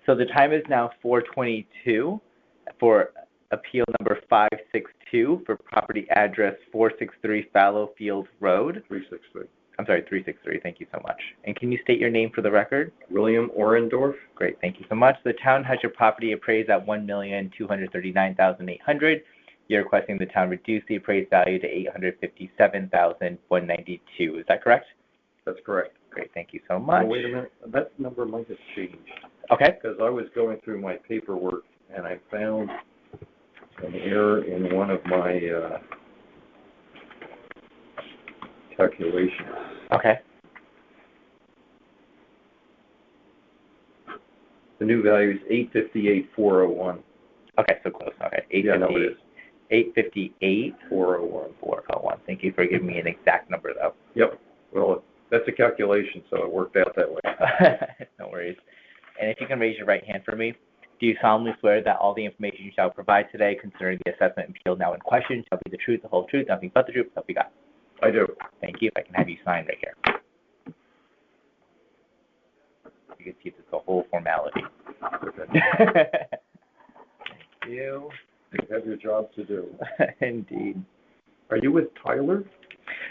So the time is now 4:22 for appeal number 562 for property address 463 Fallowfield Road. 363. I'm sorry, 363. Thank you so much. And can you state your name for the record? William Orendorf. Great. Thank you so much. The town has your property appraised at $1,239,800. You're requesting the town reduce the appraised value to $857,192. Is that correct? That's correct. Great. Thank you so much. Oh, wait a minute. That number might have changed. Okay. Because I was going through my paperwork and I found an error in one of my calculations. Okay. The new value is 858,401. Okay, so close. Okay, 858. Yeah, no, it is. 858,401. Thank you for giving me an exact number, though. Yep. Well, that's a calculation, so it worked out that way. No worries. And if you can raise your right hand for me, do you solemnly swear that all the information you shall provide today concerning the assessment and appeal now in question shall be the truth, the whole truth, nothing but the truth, so help you God? I do. Thank you. If I can have you sign right here. You can see this is a whole formality. Okay. Thank you. You have your job to do. Indeed. Are you with Tyler?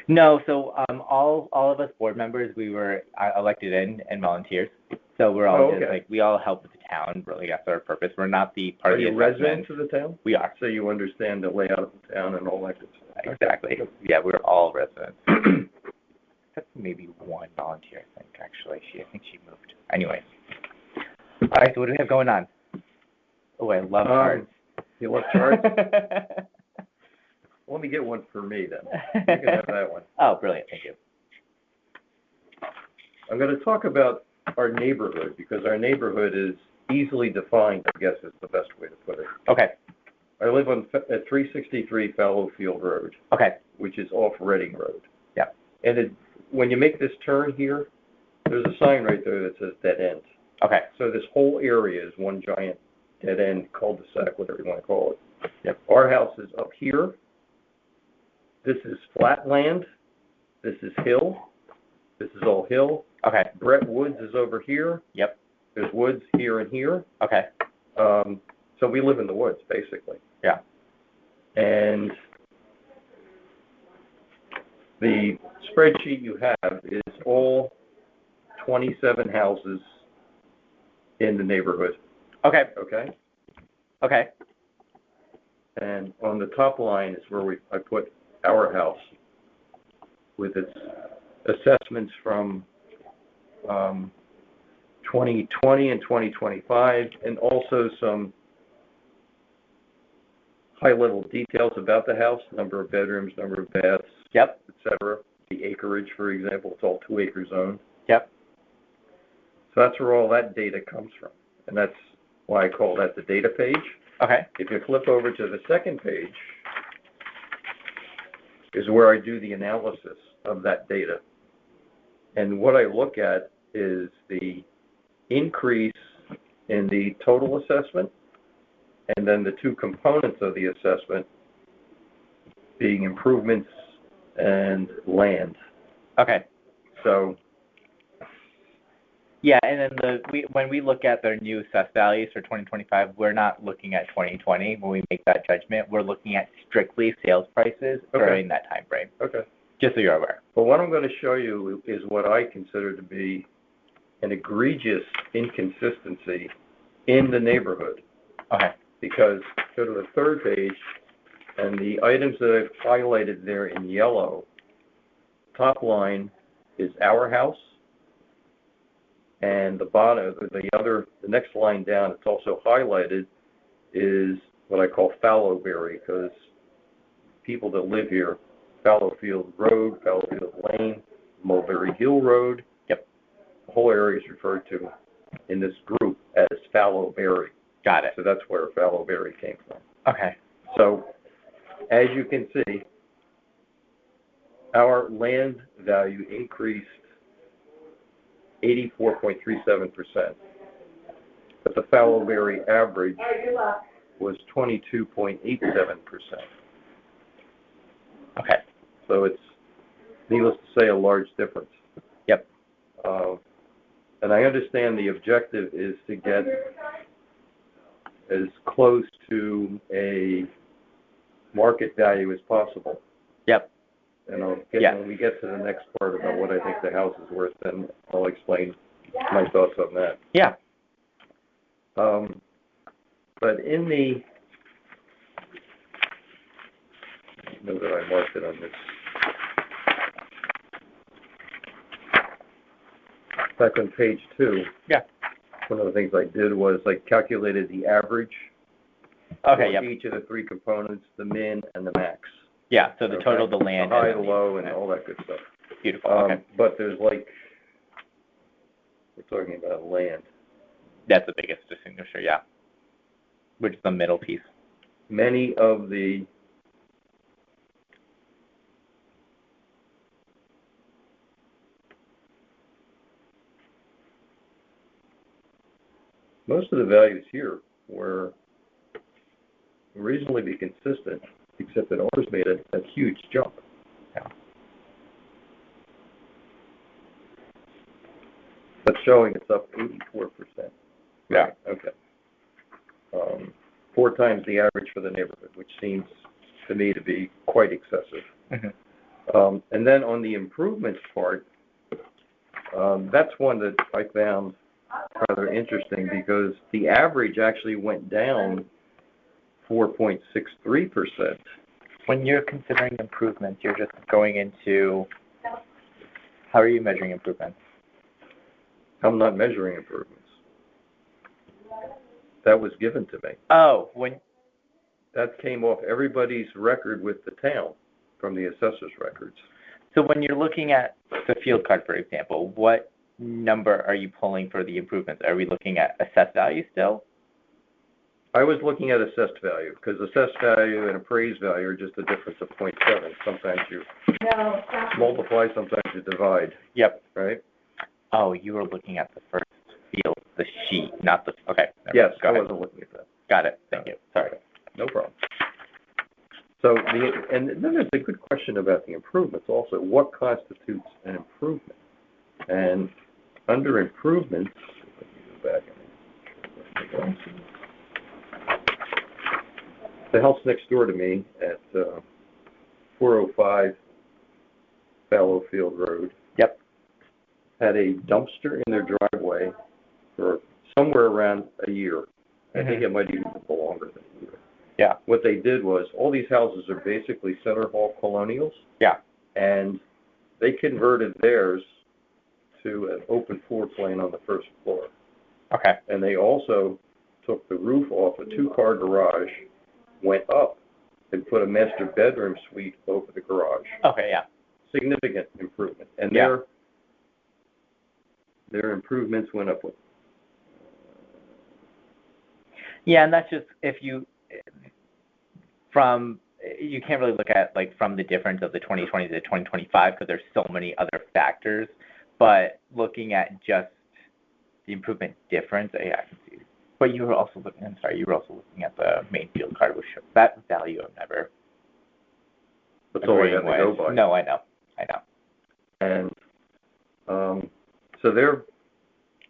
No, so all of us board members, we were elected in and volunteers. So we're all just like, we all help with the town, really, that's our purpose. We're not the part of the assessment. Are you residents of the town? We are. So you understand the layout of the town and all that good stuff. Exactly. Okay. Yeah, we're all residents. That's maybe one volunteer, I think, actually. I think she moved. Anyways. All right, so what do we have going on? Oh, I love charts. You love charts? Let me get one for me, then. You can have that one. Oh, brilliant. Thank you. I'm going to talk about our neighborhood, because our neighborhood is easily defined, I guess is the best way to put it. Okay. I live at 363 Fallowfield Road. Okay. Which is off Reading Road. Yeah. And when you make this turn here, there's a sign right there that says dead end. Okay. So this whole area is one giant dead end cul-de-sac, whatever you want to call it. Yep. Our house is up here. This is flat land. This is hill. This is all hill. Okay. Brett Woods is over here. Yep. There's woods here and here. Okay. So we live in the woods, basically. Yeah. And the spreadsheet you have is all 27 houses in the neighborhood. Okay. Okay? Okay. And on the top line is where I put our house with its assessments from 2020 and 2025, and also some high-level details about the house, number of bedrooms, number of baths, yep, etc. The acreage, for example, it's all 2-acre zone. Yep. So that's where all that data comes from, and that's why I call that the data page. Okay. If you flip over to the second page, is where I do the analysis of that data. And what I look at is the increase in the total assessment, and then the two components of the assessment being improvements and land. Okay. So. Yeah, and then when we look at their new assessed values for 2025, we're not looking at 2020 when we make that judgment. We're looking at strictly sales prices during that time frame. Okay. Just so you're aware. Well, what I'm going to show you is what I consider to be an egregious inconsistency in the neighborhood. Okay. Because go to the third page, and the items that I've highlighted there in yellow, top line is our house, and the bottom, the next line down, it's also highlighted, is what I call Fallowberry, because people that live here, Fallowfield Road, Fallowfield Lane, Mulberry Hill Road. Yep. The whole area is referred to in this group as Fallowberry. Got it. So that's where Fallowberry came from. Okay. So, as you can see, our land value increased 84.37%. But the Fallowberry average was 22.87%. Okay. So it's, needless to say, a large difference. Yep. And I understand the objective is to get as close to a market value as possible. Yep. And Yeah. when we get to the next part about what I think the house is worth, then I'll explain my thoughts on that. Yeah. But in the, I know that I marked it on this. Back on page 2. Yeah. One of the things I did was I calculated the average Okay. for Yep. each of the 3 components, the min and the max. Yeah. So the total, the land, the high, and the low, and all that good stuff. Beautiful. Okay. But there's we're talking about land. That's the biggest distinguisher. Yeah. Which is the middle piece. Many of the most of the values here were reasonably consistent, except that ours made a huge jump. Yeah. That's showing it's up 84%. Yeah. Okay. 4 times the average for the neighborhood, which seems to me to be quite excessive. Mm-hmm. And then on the improvements part, that's one that I found rather interesting because the average actually went down 4.63%. When you're considering improvements, you're just going into, how are you measuring improvements? I'm not measuring improvements. That was given to me. Oh, That came off everybody's record with the town from the assessor's records. so when you're looking at the field card, for example, what number are you pulling for the improvements? Are we looking at assessed value still? I was looking at assessed value because assessed value and appraised value are just a difference of 0.7. Sometimes you multiply, sometimes you divide. Yep. Right? Oh, you were looking at the first field, the sheet, not the. Okay. Yes, Go ahead. wasn't looking at that. Got it. Thank you. Sorry. No problem. So and then there's a good question about the improvements also. What constitutes an improvement? And under improvements, let me go back. The house next door to me at 405 Fallowfield Road. Yep. Had a dumpster in their driveway for somewhere around a year. I think it might even be longer than a year. Yeah. What they did was, all these houses are basically center hall colonials. Yeah. And they converted theirs to an open floor plan on the first floor. Okay. And they also took the roof off a 2-car garage, went up, and put a master bedroom suite over the garage. Okay. Yeah. Significant improvement. And Yeah. their improvements went up with. Yeah, and that's just you can't really look at like from the difference of the 2020 to the 2025 because there's so many other factors. But looking at just the improvement difference, yeah, I can see. But you were also looking. I'm sorry, you were also looking at the main field card, which that value I've never. That's all I have to go by. No, I know. And so their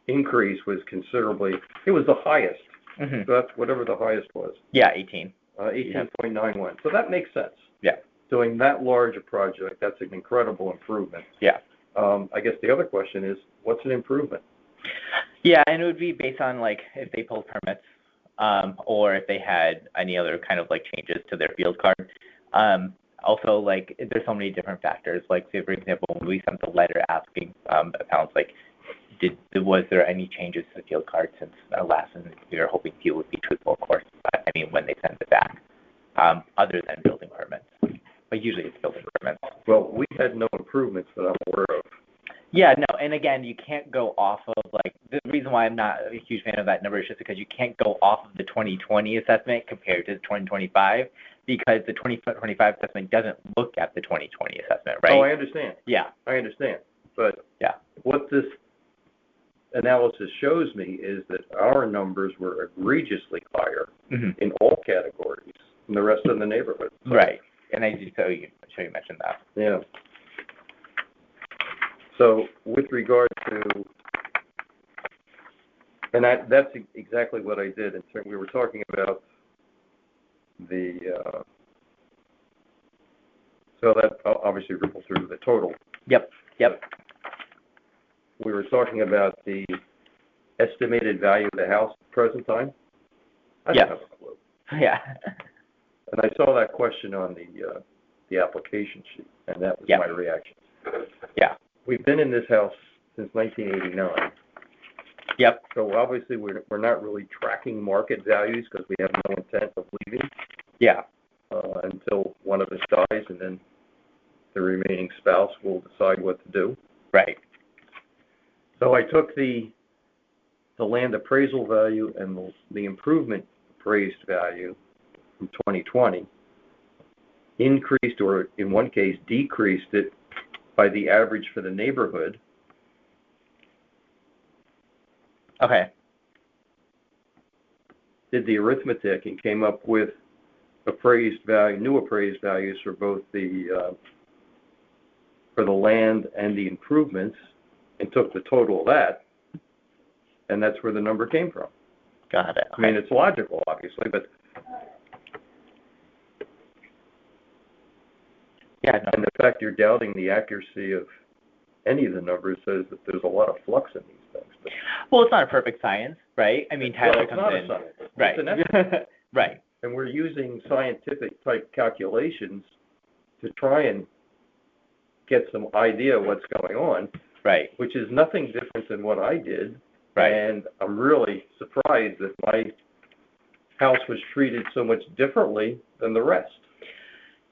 increase was considerably. It was the highest. Mm-hmm. So that's whatever the highest was. Yeah, 18. 18.91. So that makes sense. Yeah. Doing that large a project, that's an incredible improvement. Yeah. I guess the other question is, what's an improvement? Yeah, and it would be based on like if they pulled permits, or if they had any other kind of like changes to their field card. Also, like there's so many different factors. Like say for example, when we sent the letter asking accounts like, was there any changes to the field card since last? And we were hoping people would be truthful, of course. But, I mean, when they send it back, other than building permits. But usually it's building permits. Well, we had no improvements that I'm aware of. Yeah, no, and again, you can't go off of, like, the reason why I'm not a huge fan of that number is just because you can't go off of the 2020 assessment compared to the 2025, because the 2025 assessment doesn't look at the 2020 assessment, right? Oh, I understand. Yeah. I understand. But yeah, what this analysis shows me is that our numbers were egregiously higher in all categories than the rest of the neighborhood. So, right. And I did show you mentioned that. Yeah. So with regard to, And that's exactly what I did. And so we were talking about so that obviously rippled through the total. Yep. We were talking about the estimated value of the house at the present time. I don't have a clue. Yeah. And I saw that question on the application sheet, and that was my reaction. Yeah. We've been in this house since 1989. Yep. So obviously we're not really tracking market values because we have no intent of leaving. Yeah. Until one of us dies, and then the remaining spouse will decide what to do. Right. So I took the land appraisal value and the improvement appraised value from 2020, increased, or in one case decreased it by the average for the neighborhood. Okay. Did the arithmetic and came up with new appraised values for both for the land and the improvements, and took the total of that, and that's where the number came from. Got it. Okay. I mean, it's logical, obviously, but yeah, no. And the fact you're doubting the accuracy of any of the numbers says that there's a lot of flux in these things. But, well, it's not a perfect science, right? I mean, Tyler it's comes not in. a science. Right. It's an estimate. Right. And we're using scientific type calculations to try and get some idea what's going on. Right. Which is nothing different than what I did. Right. And I'm really surprised that my house was treated so much differently than the rest.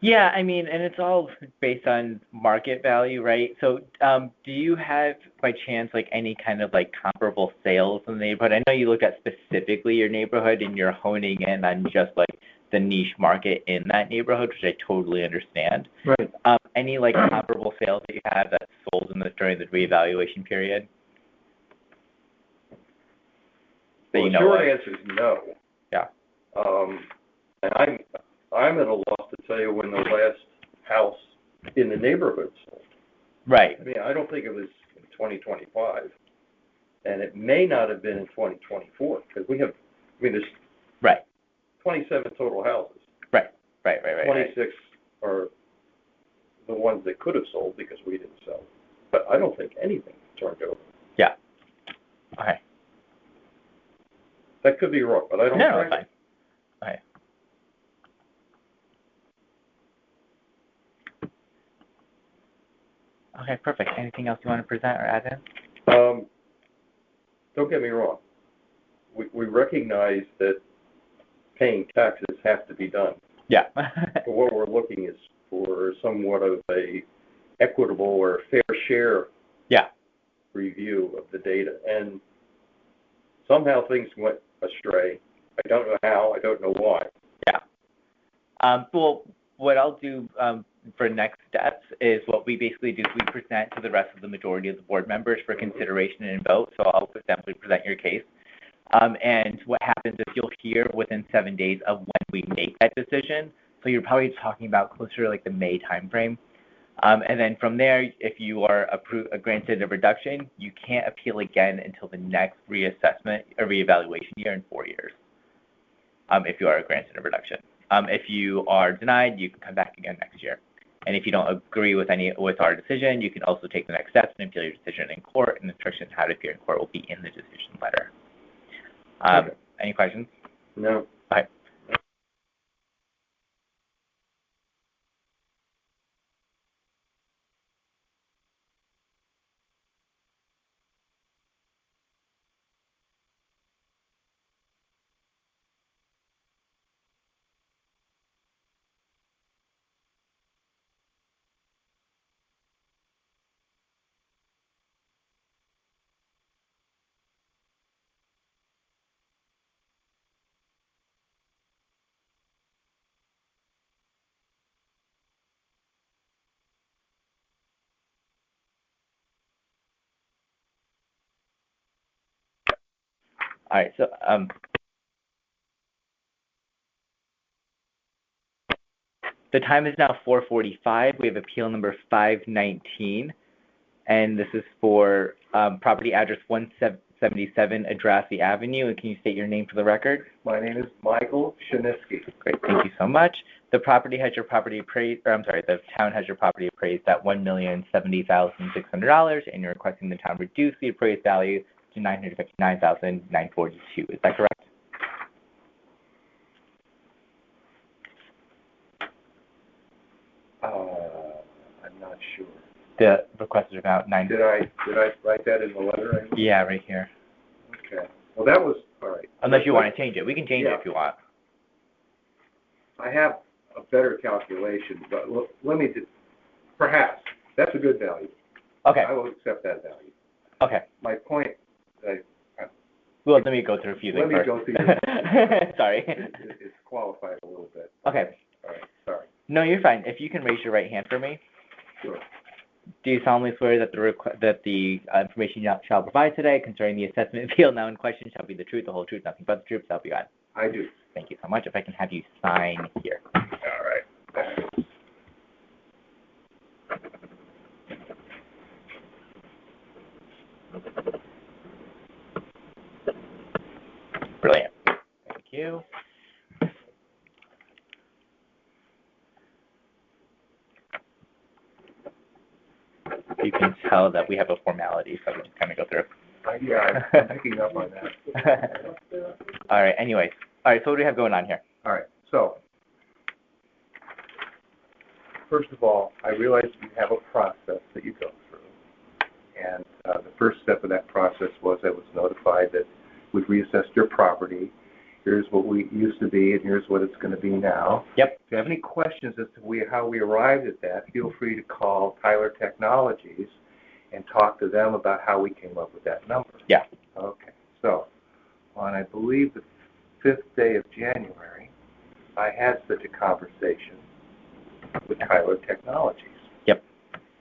Yeah, I mean, and it's all based on market value, right? So do you have, by chance, like any kind of like comparable sales in the neighborhood? I know you look at specifically your neighborhood and you're honing in on just like the niche market in that neighborhood, which I totally understand. Right. Any like comparable sales that you have that sold during the reevaluation period? Well, the short answer is no. Yeah. And I'm at a loss to tell you when the last house in the neighborhood sold. Right. I mean, I don't think it was in 2025, and it may not have been in 2024 because there's right 27 total houses. Right. 26 are the ones that could have sold because we didn't sell. But I don't think anything turned over. Yeah. Okay. That could be wrong, but I don't. No, it's fine. Okay. Okay, perfect. Anything else you want to present or add in? Don't get me wrong. We recognize that paying taxes have to be done. Yeah. But what we're looking is for somewhat of a equitable or fair share review of the data. And somehow things went astray. I don't know how. I don't know why. Yeah. Well, what I'll do for next steps is what we basically do is we present to the rest of the majority of the board members for consideration and vote. So I'll simply present your case. And what happens is you'll hear within 7 days of when we make that decision. So you're probably talking about closer to like the May timeframe. And then from there, if you are granted a reduction, you can't appeal again until the next reassessment or reevaluation year in 4 years. If you are granted a reduction. If you are denied, you can come back again next year. And if you don't agree with our decision, you can also take the next steps and appeal your decision in court, and instructions on how to appear in court will be in the decision letter. Okay. Any questions? No. Okay. All right, so the time is now 4:45. We have appeal number 519, and this is for property address 77 Adrassi Avenue, and can you state your name for the record? My name is Michael Shinisky. Great, thank you so much. The property has your property appraised, the town has your property appraised at $1,070,600, and you're requesting the town reduce the appraised value to $959,942. Is that correct? I'm not sure. The request is about $9. Did I write that in the letter? Yeah, right here. Okay. Well, that was all right. Unless you want to change it, we can change it if you want. I have a better calculation, but let me perhaps that's a good value. Okay. I will accept that value. Okay. My point. Well, let me go through a few things first. Let me go through. Sorry. It's qualified a little bit. Okay. All right. Sorry. No, you're fine. If you can raise your right hand for me. Sure. Do you solemnly swear that the information you shall provide today concerning the assessment field now in question shall be the truth, the whole truth, nothing but the truth, so help you God? I do. Thank you so much. If I can have you sign here. All right. Brilliant. Thank you. You can tell that we have a formality, so we just kind of go through. Yeah, I'm picking up on that. All right, anyways. All right, so what do we have going on here? All right, so first of all, I realize you have a process that you go through. And the first step of that process was I was notified that we've reassessed your property. Here's what we used to be, and here's what it's going to be now. Yep. If you have any questions as to how we arrived at that, feel free to call Tyler Technologies and talk to them about how we came up with that number. Yeah. Okay. So, on, I believe, the 5th day of January, I had such a conversation with Tyler Technologies. Yep.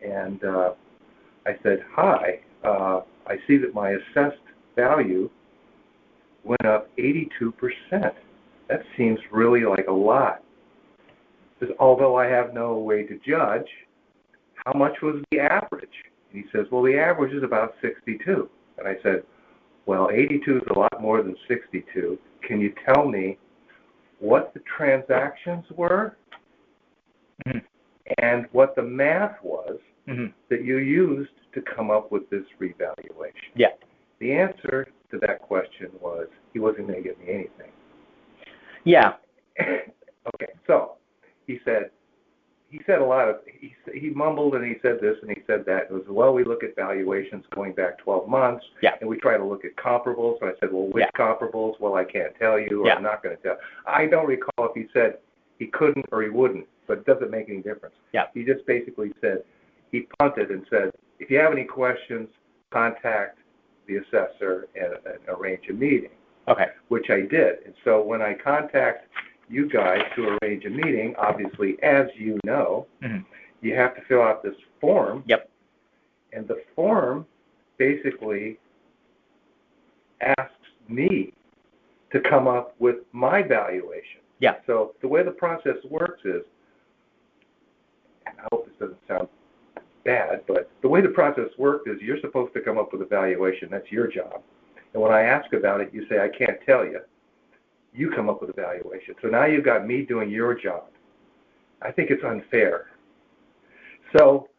And I said, hi, I see that my assessed value went up 82%. That seems really like a lot. Although I have no way to judge, how much was the average? And he says, well, the average is about 62. And I said, well, 82 is a lot more than 62. Can you tell me what the transactions were and what the math was that you used to come up with this revaluation? Yeah. The answer to that question was he wasn't going to give me anything. Yeah. Okay, so he said a lot of, he mumbled and he said this and he said that. It was, well, we look at valuations going back 12 months, and we try to look at comparables. So I said, well, which comparables? Well, I can't tell you, or I'm not going to tell. I don't recall if he said he couldn't or he wouldn't, but it doesn't make any difference. Yeah. He just basically said, he punted and said, if you have any questions, contact the assessor and arrange a meeting. Okay. Which I did. And so when I contact you guys to arrange a meeting, obviously, as you know, you have to fill out this form. Yep. And the form basically asks me to come up with my valuation. Yeah. So the way the process works is, and I hope this doesn't sound bad, but the way the process works is you're supposed to come up with a valuation. That's your job. And when I ask about it, you say, I can't tell you. You come up with a valuation. So now you've got me doing your job. I think it's unfair. So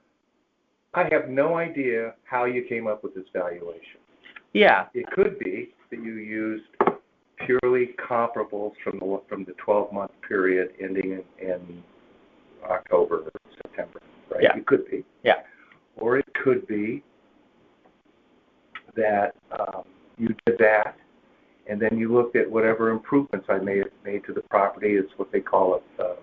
I have no idea how you came up with this valuation. Yeah. It could be that you used purely comparables from the 12-month period ending in October or September, right? Yeah. It could be. Yeah. Or it could be that you did that, and then you looked at whatever improvements I made to the property. It's what they call a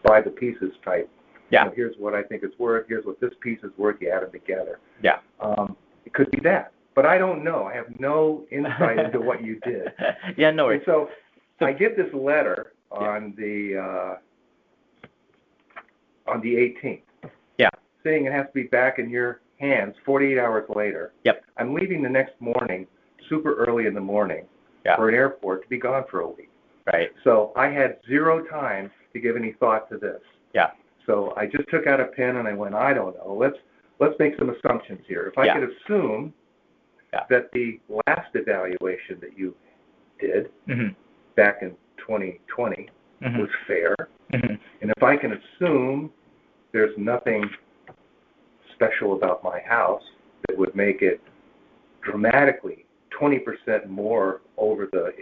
by the pieces type. Yeah. Here's what I think it's worth. Here's what this piece is worth. You add them together. Yeah. It could be that, but I don't know. I have no insight into what you did. Yeah, no worries. And so I get this letter on the 18th. Yeah. Saying it has to be back in your hands 48 hours later. Yep. I'm leaving the next morning, super early in the morning, for an airport to be gone for a week. Right. So I had zero time to give any thought to this. Yeah. So I just took out a pen and I went, I don't know. Let's make some assumptions here. If I could assume Yeah. that the last evaluation that you did Mm-hmm. back in 2020 Mm-hmm. was fair. Mm-hmm. And if I can assume there's nothing special about my house that would make it dramatically 20% more over the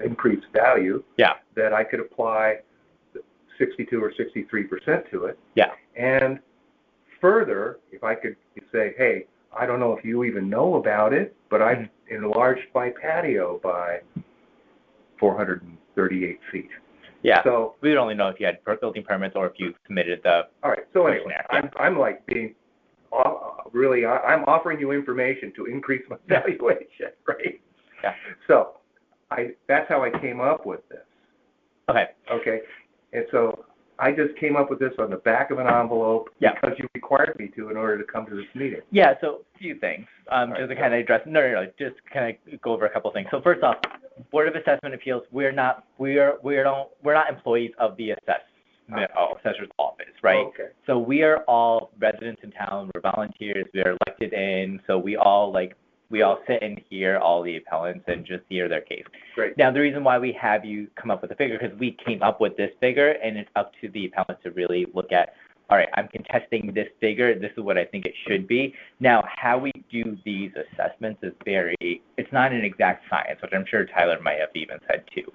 increased value, Yeah. that I could apply 62 or 63% to it. Yeah. And further, if I could say, hey, I don't know if you even know about it, but I've enlarged my patio by 438 feet. Yeah. So we would only know if you had building permits or if you submitted the. all right. So anyway, questionnaire. I'm like being really, I'm offering you information to increase my valuation, right? Yeah. So that's how I came up with this. Okay. Okay. And so I just came up with this on the back of an envelope because you required me to in order to come to this meeting. Yeah, so a few things. Just to kind of address, just kind of go over a couple things. So first off, Board of Assessment Appeals, we're not employees of the assessor's office, right? Oh, okay. So we are all residents in town. We're volunteers. We are elected in. So we all sit and hear all the appellants and just hear their case. Great. Now, the reason why we have you come up with a figure, because we came up with this figure, and it's up to the appellant to really look at, all right, I'm contesting this figure. This is what I think it should be. Now, how we do these assessments is it's not an exact science, which I'm sure Tyler might have even said too.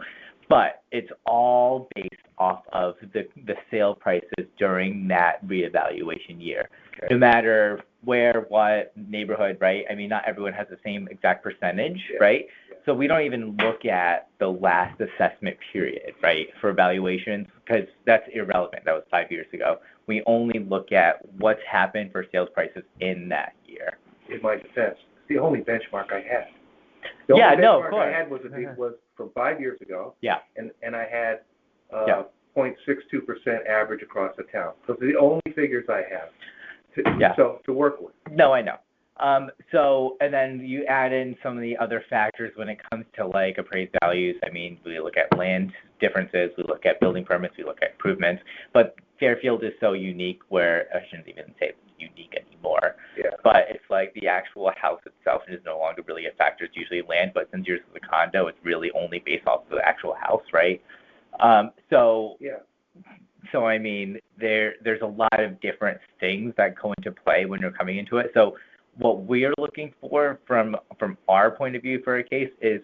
But it's all based off of the sale prices during that reevaluation year. Okay. No matter where, what neighborhood, right? I mean, not everyone has the same exact percentage, right? Yeah. So we don't even look at the last assessment period, right, for evaluations, because that's irrelevant. That was 5 years ago. We only look at what's happened for sales prices in that year. In my defense, it's the only benchmark I had. The only benchmark of course. I had was from 5 years ago. Yeah. And I had 0.62% average across the town. Those are the only figures I have to work with. No, I know. And then you add in some of the other factors when it comes to like appraised values. I mean, we look at land differences, we look at building permits, we look at improvements. But Fairfield is so unique where I shouldn't even say it's unique anymore. Yeah. But it's like the actual house itself is no longer really a factor. It's usually land, but since yours is a condo, it's really only based off the actual house, right? So I mean, there's a lot of different things that go into play when you're coming into it. So what we're looking for from our point of view for a case is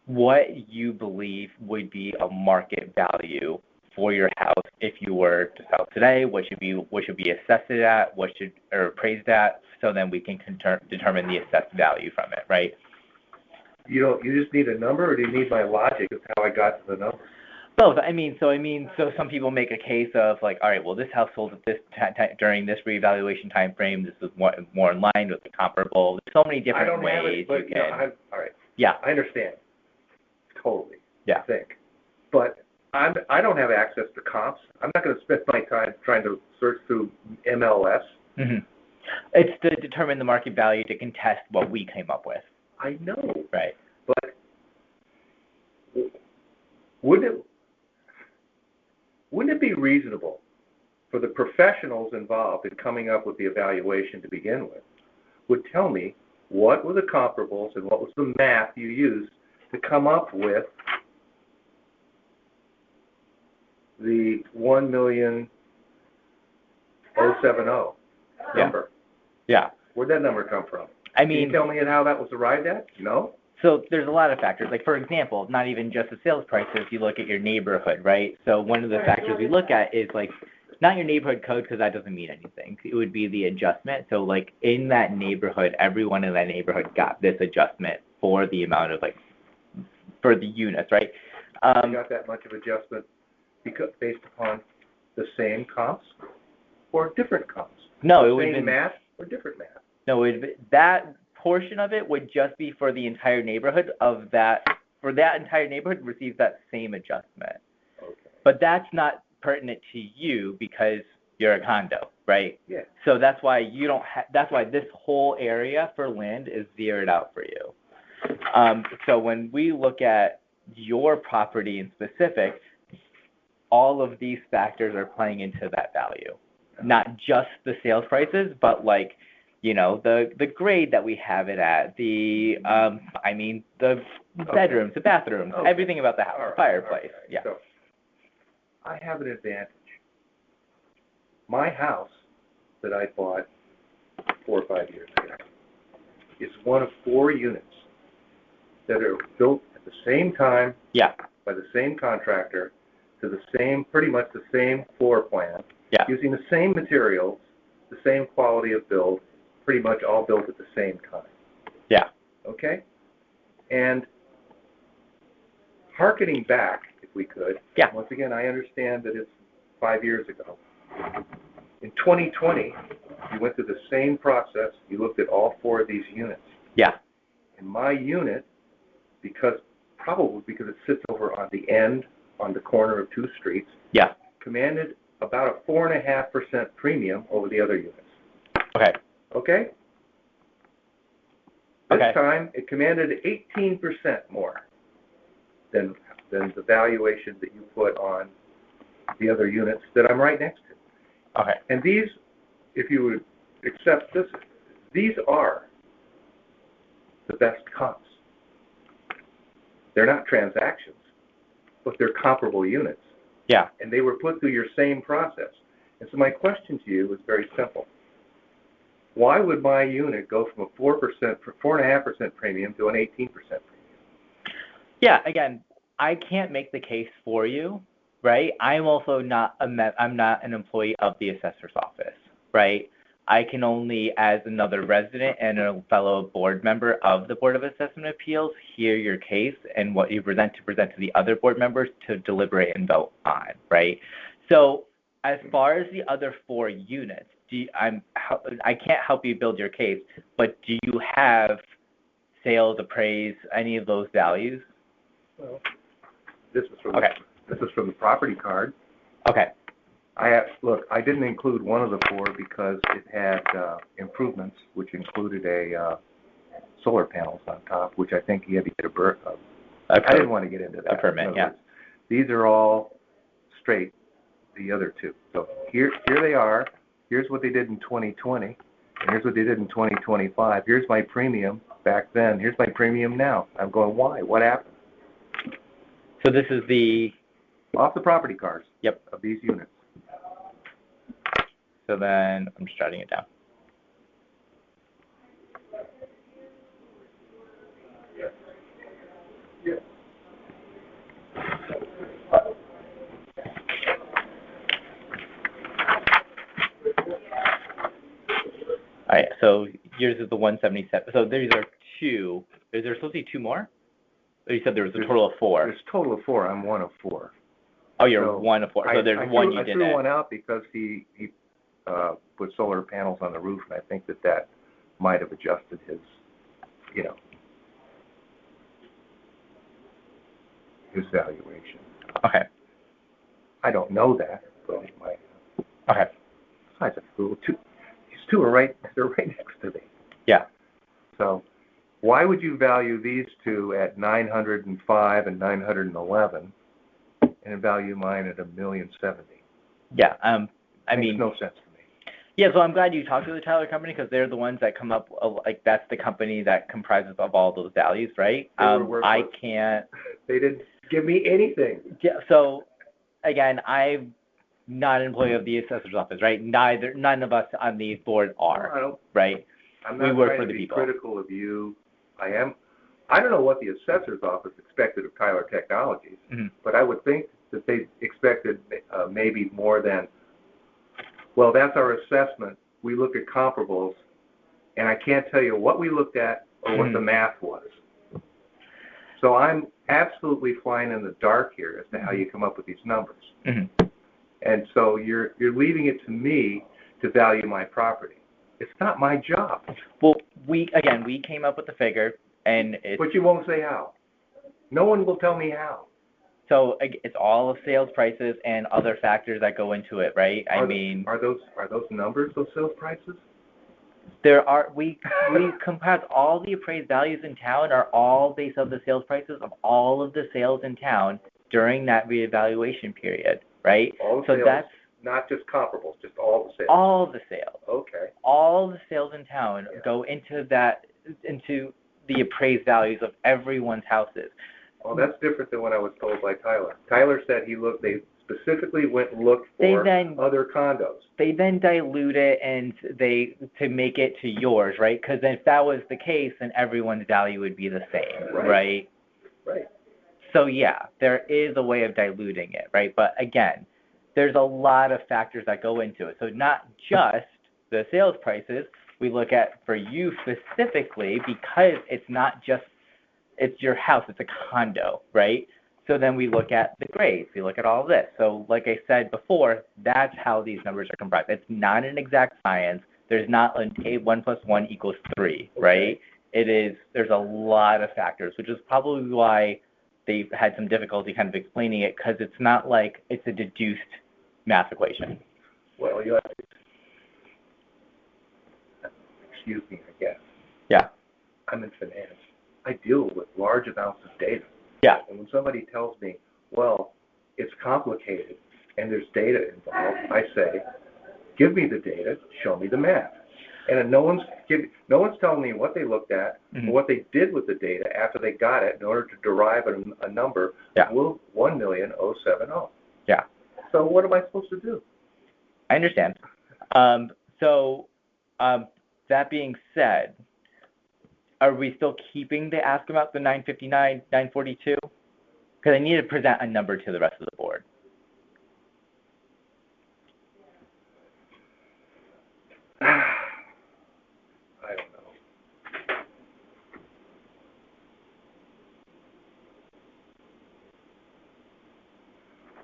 what you believe would be a market value for your house if you were to sell today. What should be assessed at, or appraised at, so then we can determine the assessed value from it, right? You just need a number, or do you need my logic of how I got to the number? Both. So some people make a case of like, all right, well, this house sold at this during this reevaluation time frame. This is more in line with the comparable. There's so many different ways you can. All right. Yeah. I understand. Totally. Yeah. I think. But I don't have access to comps. I'm not going to spend my time trying to search through MLS. Mm-hmm. It's to determine the market value to contest what we came up with. I know. Right. But wouldn't it be reasonable for the professionals involved in coming up with the evaluation to begin with would tell me what were the comparables and what was the math you used to come up with the 1,000,070 number? Yeah. Where'd that number come from? I mean, can you tell me how that was arrived at? No? So there's a lot of factors. Like, for example, not even just the sales prices, you look at your neighborhood, right? So one of the factors we look at is, like, not your neighborhood code, because that doesn't mean anything. It would be the adjustment. So, like, in that neighborhood, everyone in that neighborhood got this adjustment for the amount of, like, for the units, right? You got that much of adjustment based upon the same comps or different comps? No, it would be same math or different math? No, that portion of it would just be for the entire neighborhood for that entire neighborhood receives that same adjustment. Okay. But that's not pertinent to you because you're a condo, right? Yeah. So that's why that's why this whole area for land is zeroed out for you. So when we look at your property in specific, all of these factors are playing into that value. Not just the sales prices, but like the grade that we have it at, the bedrooms, the bathrooms, everything about the house, All right. fireplace. All right. Yeah. So I have an advantage. My house that I bought 4 or 5 years ago is one of 4 units that are built at the same time Yeah. by the same contractor to pretty much the same floor plan, Yeah. using the same materials, the same quality of build, pretty much all built at the same time. Yeah. Okay? And hearkening back, if we could, Yeah. once again, I understand that it's 5 years ago. In 2020, you went through the same process. You looked at all 4 of these units. Yeah. In my unit, probably because it sits over on the end, on the corner of 2 streets, Yeah. commanded about a 4.5% premium over the other units. Okay. Okay? This time, it commanded 18% more than the valuation that you put on the other units that I'm right next to. Okay. And these, if you would accept this, these are the best comps. They're not transactions, but they're comparable units. Yeah. And they were put through your same process. And so my question to you is very simple. Why would my unit go from a 4.5% premium to an 18% premium? Yeah, again, I can't make the case for you, right? I'm also not I'm not an employee of the assessor's office, right? I can only, as another resident and a fellow board member of the Board of Assessment Appeals, hear your case and what you present to the other board members to deliberate and vote on, right? So as far as the other 4 units, I can't help you build your case, but do you have sales, appraise, any of those values? Well, this is from the property card. Okay. I didn't include one of the 4 because it had improvements, which included a solar panels on top, which I think you had to get I didn't want to get into that. A permit, yeah. These are all straight, the other 2. So here they are. Here's what they did in 2020, and here's what they did in 2025. Here's my premium back then. Here's my premium now. I'm going, why? What happened? So this is off the property cards. Yep. Of these units. So then I'm just jotting it down. All right, so yours is the 177. So these are 2. Is there supposed to be 2 more? Or you said there was a total of 4. There's a total of 4. I'm one of 4. Oh, you're one of 4. So there's one you didn't. I threw one out because he put solar panels on the roof, and I think that might have adjusted his, his valuation. Okay. I don't know that, but he might have. Okay. Besides, these 2 are they're right next to me. Yeah. So why would you value these 2 at 905 and 911 and value mine at $1,070,000? Yeah. Makes no sense to me. Yeah, so I'm glad you talked to the Tyler company because they're the ones that come up, that's the company that comprises of all those values, right? I can't. They didn't give me anything. Yeah, so again, I'm not an employee of the assessor's office, right? None of us on the board are, right? I'm not work trying for to the be people. critical of you. I don't know what the assessor's office expected of Tyler Technologies, but I would think that they expected maybe more than, well, that's our assessment. We look at comparables, and I can't tell you what we looked at or what the math was. So I'm absolutely flying in the dark here as to how you come up with these numbers. And so you're leaving it to me to value my property. It's not my job. Well, we came up with the figure, and But you won't say how. No one will tell me how. So it's all of sales prices and other factors that go into it, right? Are those numbers those sales prices? We comprise all the appraised values in town are all based on the sales prices of all of the sales in town during that reevaluation period, right? All the so sales that's not just comparables, just all the sales. All the sales. Okay. All the sales in town go into the appraised values of everyone's houses. Well, that's different than what I was told by Tyler. Tyler said they specifically went and looked for other condos. They then dilute it to make it to yours, right? Because if that was the case, then everyone's value would be the same, right? Right. So yeah, there is a way of diluting it, right? But again, there's a lot of factors that go into it. So not just the sales prices. We look at, for you specifically, because it's not just, it's your house, it's a condo, right? So then we look at the grades, we look at all this. So like I said before, that's how these numbers are comprised. It's not an exact science. There's not a 1 + 1 = 3, right? There's a lot of factors, which is probably why they've had some difficulty kind of explaining it, because it's not like it's a deduced math equation. Well, you have to, excuse me, I guess. Yeah. I'm in finance. I deal with large amounts of data. Yeah. And when somebody tells me, well, it's complicated and there's data involved, I say, give me the data, show me the math. And no one's telling me what they looked at or what they did with the data after they got it in order to derive a number of 1,070,070. Yeah. So what am I supposed to do? I understand. That being said, are we still keeping the ask about the 959, 942? Because I need to present a number to the rest of the board. I don't know.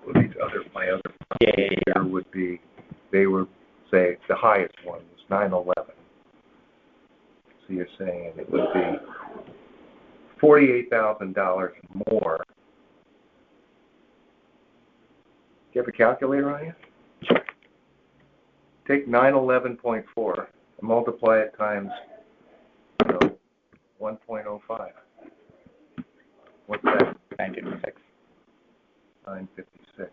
Well, my other here would be, they were saying the highest one was 911. So you're saying it would be $48,000 more. Do you have a calculator on you? Sure. Take 911.4 and multiply it times 1.05. What's that? 956. 956.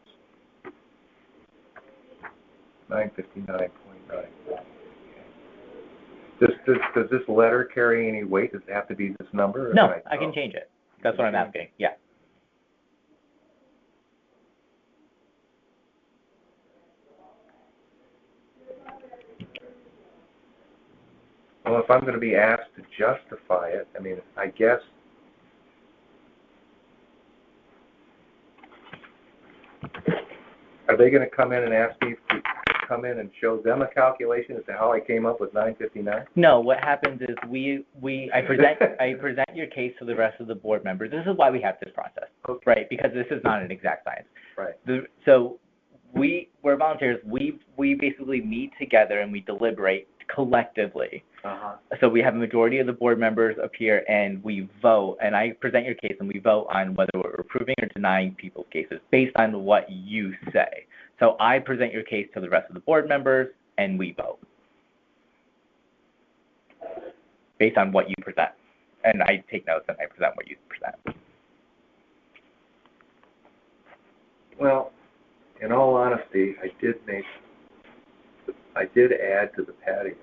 959.9. Does this letter carry any weight? Does it have to be this number? No, I can change it. That's what I'm asking. Yeah. Well, if I'm going to be asked to justify it, I mean, I guess are they going to come in and ask me to come in and show them a calculation as to how I came up with 959? No, what happens is I present your case to the rest of the board members. This is why we have this process, right? Because this is not an exact science. Right. So we're volunteers. We basically meet together and we deliberate collectively. Uh-huh. So we have a majority of the board members appear and we vote, and I present your case and we vote on whether we're approving or denying people's cases based on what you say. So I present your case to the rest of the board members and we vote based on what you present. And I take notes and I present what you present. Well, in all honesty, I did add to the patio,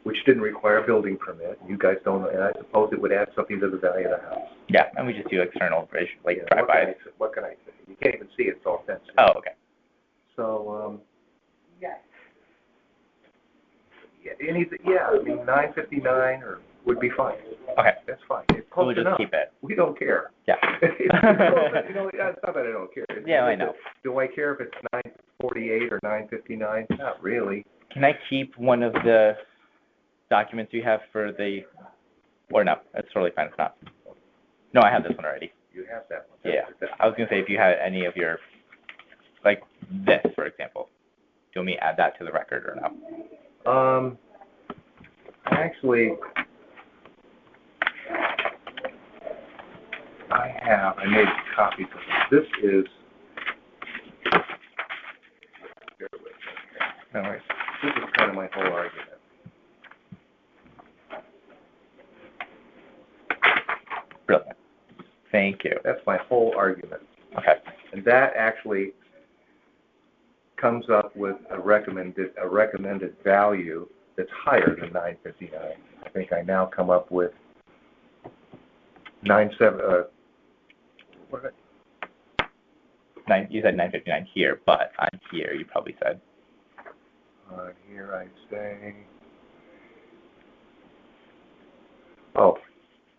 which didn't require a building permit. You guys don't, and I suppose it would add something to the value of the house. Yeah, and we just do external drive-bys. What can I say? You can't even see it, it's all fenced. Oh, okay. So, yeah, I mean, 959 would be fine. Okay. That's fine. It's So we'll close just enough. keep it. We don't care. Yeah. It's not that I don't care. Yeah, I know. Do I care if it's 948 or 959? Not really. Can I keep one of the documents you have for or no, that's totally fine. It's not. No, I have this one already. You have that one. Yeah. I was going to say, if you had any of your, like this, for example, do you want me to add that to the record or no? Actually, I made copies of this. This is, bear with me. No worries. This is kind of my whole argument. Brilliant. Thank you. That's my whole argument. Okay. And that actually comes up with a recommended value that's higher than 959. I think I now come up with 97. What? You said 959 here, but on here you probably said. Here I say. Oh,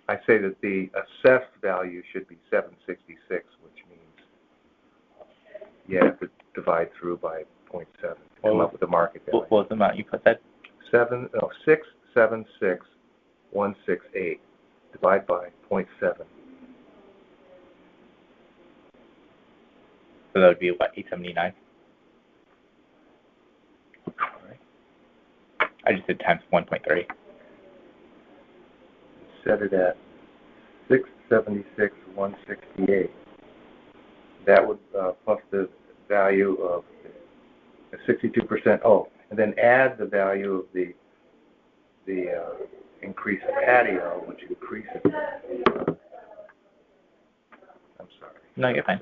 I say that the assessed value should be 766, which means you have to divide through by 0.7 to come up with the market value. What was the amount you put that? 676,168. Divide by 0.7. So that would be what, 879? All right. I just did times 1.3. Set it at 676,168. That would plus the value of 62%. Oh, and then add the value of the increase in patio, which increases. I'm sorry. No, you're fine.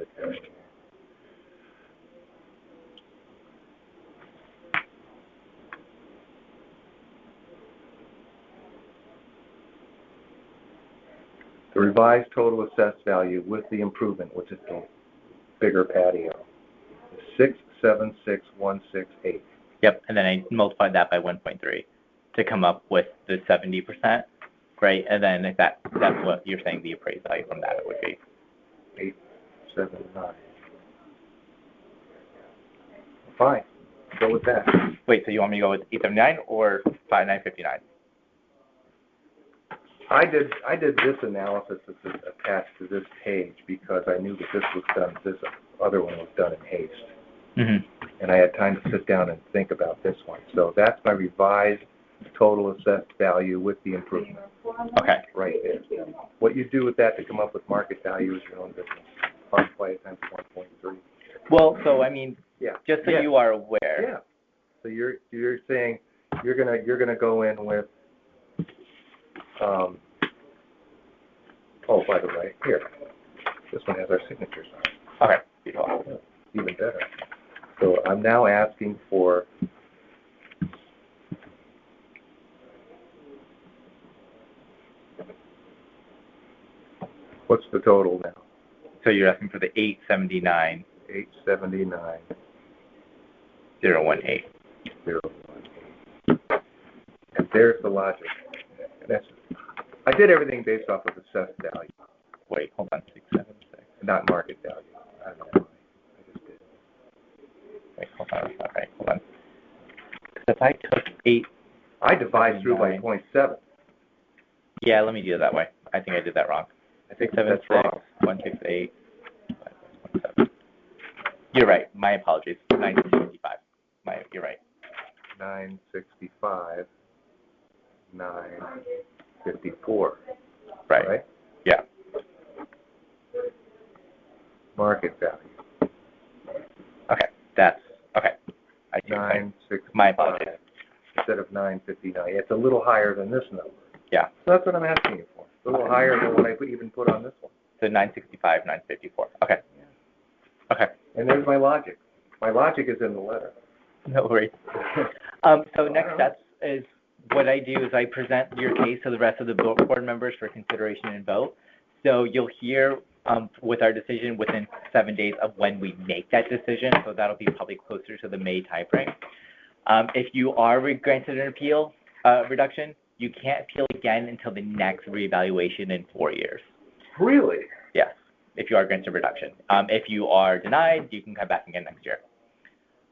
The revised total assessed value with the improvement, which is the bigger patio, is 676,168. Yep, and then I multiplied that by 1.3 to come up with the 70%, right? And then if that's what you're saying the appraised value from that would be. 879. Fine, go with that. Wait, so you want me to go with 879 or 5959? I did this analysis that's attached to this page because I knew that this other one was done in haste. Mm-hmm. And I had time to sit down and think about this one. So that's my revised total assessed value with the improvement. Okay. Right there. What you do with that to come up with market value is your own business. Multiply it times 1.3. Well, so I mean, yeah. Just so you are aware. Yeah. So you're saying you're gonna go in with oh, by the way, here. This one has our signatures on it. Okay. Beautiful. Even better. So I'm now asking for what's the total now? So you're asking for the 879. 879. 018. 018. And there's the logic. And I did everything based off of assessed value. Wait, hold on. 676. Not market value. I don't know why. I just did. Wait, hold on. Okay, hold on. If I took 8... I divide through by 0.7. Yeah, let me do it that way. I think I did that wrong. I think that's wrong. 168. You're right. My apologies. 965. You're right. 965. 954. Right? Yeah. Market value. Okay. That's okay. I see. 965. My apologies. Instead of 959. It's a little higher than this number. Yeah. So that's what I'm asking you for. A little higher than what I even put on this one. So 965, 954. Okay. Yeah. Okay. And there's my logic. My logic is in the letter. No worries. So next steps is what I do is I present your case to the rest of the board members for consideration and vote. So you'll hear with our decision within 7 days of when we make that decision. So that'll be probably closer to the May timeframe. If you are granted an appeal reduction, you can't appeal again until the next reevaluation in 4 years. Really? Yes, if you are granted a reduction. If you are denied, you can come back again next year.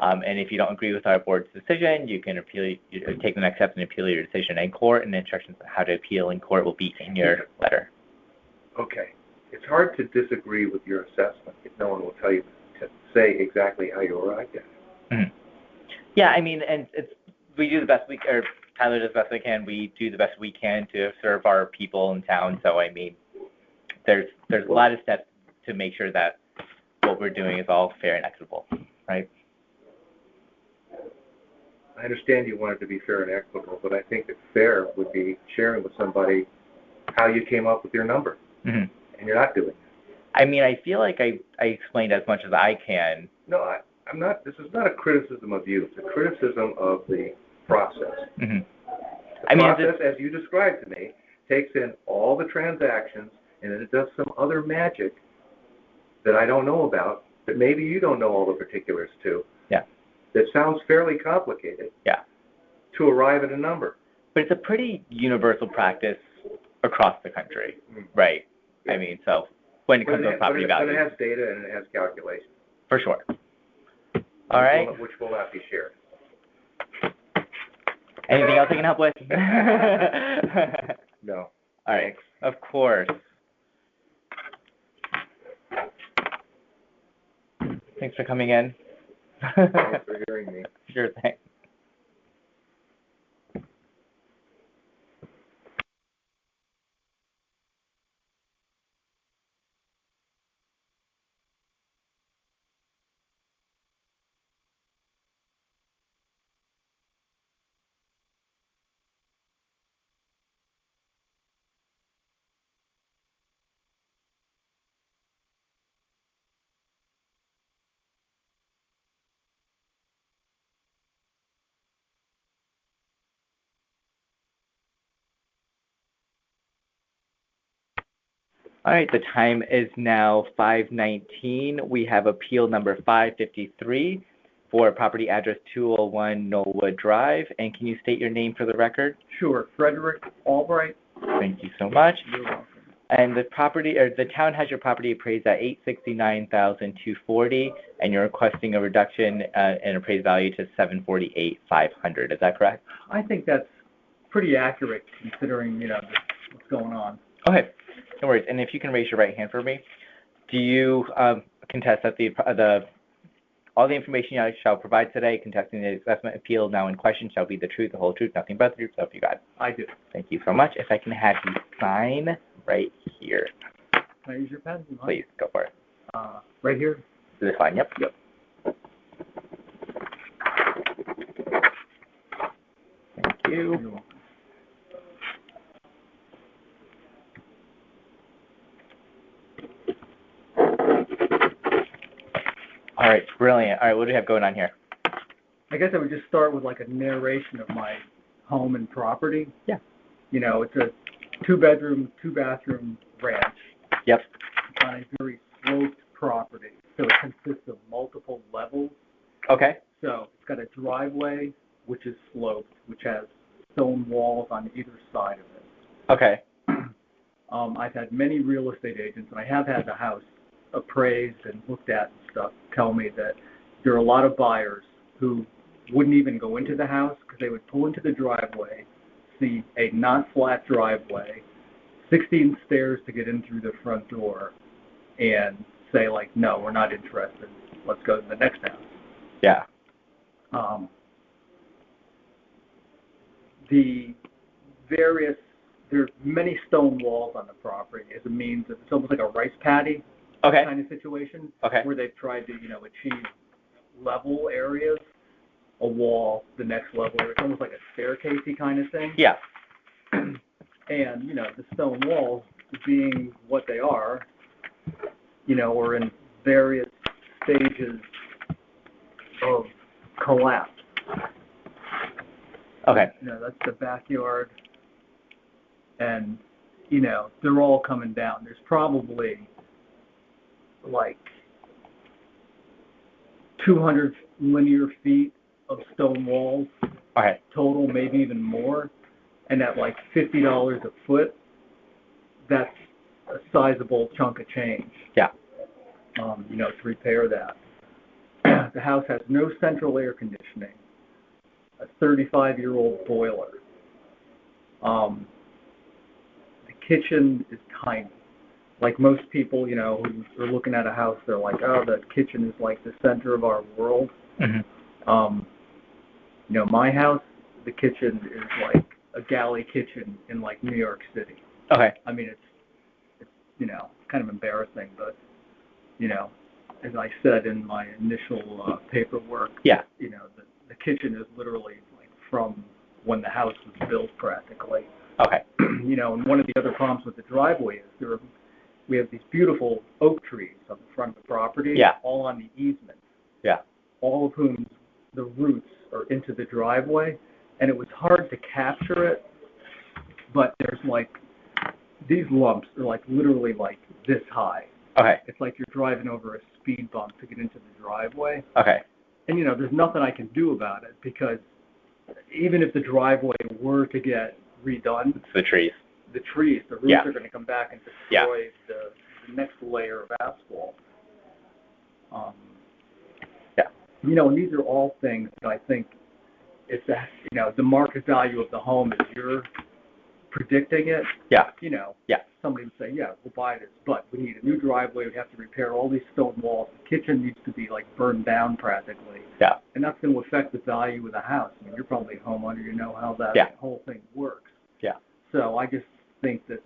And if you don't agree with our board's decision, you can take the next step and appeal your decision in court, and instructions on how to appeal in court will be in your letter. Okay. It's hard to disagree with your assessment if no one will tell you to say exactly how you arrived at it. Mm-hmm. Yeah, I mean, and we do the best or Tyler does the best we can. We do the best we can to serve our people in town. So, I mean, there's a lot of steps to make sure that what we're doing is all fair and equitable, right? I understand you want it to be fair and equitable, but I think that fair would be sharing with somebody how you came up with your number. Mm-hmm. And you're not doing it. I mean, I feel like I explained as much as I can. No, this is not a criticism of you, it's a criticism of the process. Mm-hmm. The process, as you described to me, takes in all the transactions, and then it does some other magic that I don't know about, that maybe you don't know all the particulars to. Yeah. That sounds fairly complicated. Yeah. To arrive at a number. But it's a pretty universal practice across the country, right? Yeah. I mean, so when it comes to property values. But it has data and it has calculations. For sure. All right. Which will not be shared. Anything else I can help with? No. All right. Thanks. Of course. Thanks for coming in. Thanks for hearing me. Sure thing. All right, the time is now 5:19. We have appeal number 553 for property address 201 Knollwood Drive. And can you state your name for the record? Sure, Frederick Albright. Thank you so much. You're welcome. And the town has your property appraised at $869,240, and you're requesting a reduction in appraised value to $748,500. Is that correct? I think that's pretty accurate considering, what's going on. Okay. No worries. And if you can raise your right hand for me, do you contest that all the information I shall provide today contesting the assessment appeal now in question shall be the truth, the whole truth, nothing but the truth? So if you got it. I do. Thank you so much. If I can have you sign right here. Can I use your pen? Please, go for it. Right here? This line, yep. Yep. Thank you. You're welcome. All right, brilliant. All right, what do we have going on here? I guess I would just start with like a narration of my home and property. Yeah. It's a 2-bedroom, 2-bathroom ranch. Yep. It's on a very sloped property, so it consists of multiple levels. Okay. So it's got a driveway, which is sloped, which has stone walls on either side of it. Okay. I've had many real estate agents, and I have had the house appraised and looked at and stuff, tell me that there are a lot of buyers who wouldn't even go into the house because they would pull into the driveway, see a not flat driveway, 16 stairs to get in through the front door, and say like, no, we're not interested. Let's go to the next house. Yeah. There's many stone walls on the property as a means of, it's almost like a rice paddy Okay. kind of situation. Okay. Where they've tried to, achieve level areas, a wall, the next level. It's almost like a staircasey kind of thing. Yeah. And, the stone walls being what they are, are in various stages of collapse. Okay. That's the backyard. And, they're all coming down. There's probably like 200 linear feet of stone walls total, maybe even more. And at like $50 a foot, that's a sizable chunk of change. Yeah. To repair that. The house has no central air conditioning, a 35-year-old boiler. The kitchen is tiny. Like most people, who are looking at a house, they're like, oh, the kitchen is like the center of our world. Mm-hmm. My house, the kitchen is like a galley kitchen in like New York City. Okay. I mean, it's kind of embarrassing, but, as I said in my initial paperwork, yeah. The kitchen is literally like from when the house was built practically. Okay. And one of the other problems with the driveway is we have these beautiful oak trees on the front of the property, yeah. all on the easement. Yeah. all of whom the roots are into the driveway, and it was hard to capture it, but there's like, these lumps are like literally like this high. Okay. It's like you're driving over a speed bump to get into the driveway. Okay. And, there's nothing I can do about it because even if the driveway were to get redone, It's the trees. the roots Yeah. are going to come back and destroy the next layer of asphalt. Yeah. And these are all things that I think it's the market value of the home is you're predicting it. Yeah. Yeah. Somebody would say, yeah, we'll buy this, but we need a new driveway. We have to repair all these stone walls. The kitchen needs to be like burned down practically. Yeah. And that's going to affect the value of the house. I mean, you're probably a homeowner. You know how that whole thing works. Yeah. So I just think that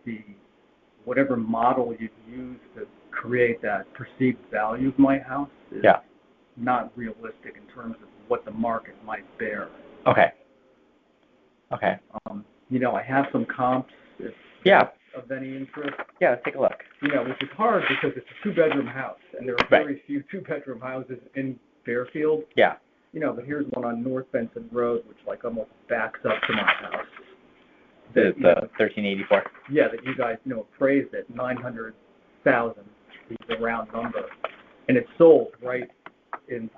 whatever model you use to create that perceived value of my house is not realistic in terms of what the market might bear. Okay. Okay. I have some comps if Yeah. of any interest. Yeah, let's take a look. Which is hard because it's a two-bedroom house, and there are very few two-bedroom houses in Fairfield. Yeah. But here's one on North Benson Road, which like almost backs up to my house. The 1384. Yeah, that you guys appraised at $900,000, the round number, and it sold right in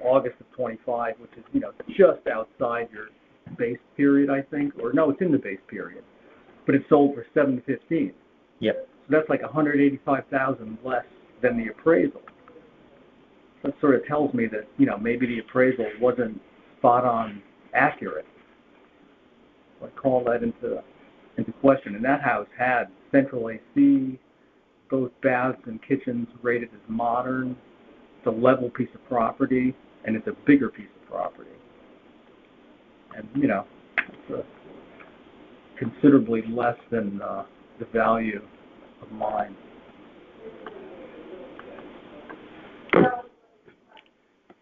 August of 25, which is just outside your base period, I think, or no, it's in the base period, but it sold for $715. Yep. So that's like $185,000 less than the appraisal. That sort of tells me that maybe the appraisal wasn't spot on accurate. So I call that into question. And that house had central AC, both baths and kitchens rated as modern. It's a level piece of property, and it's a bigger piece of property. And it's considerably less than the value of mine.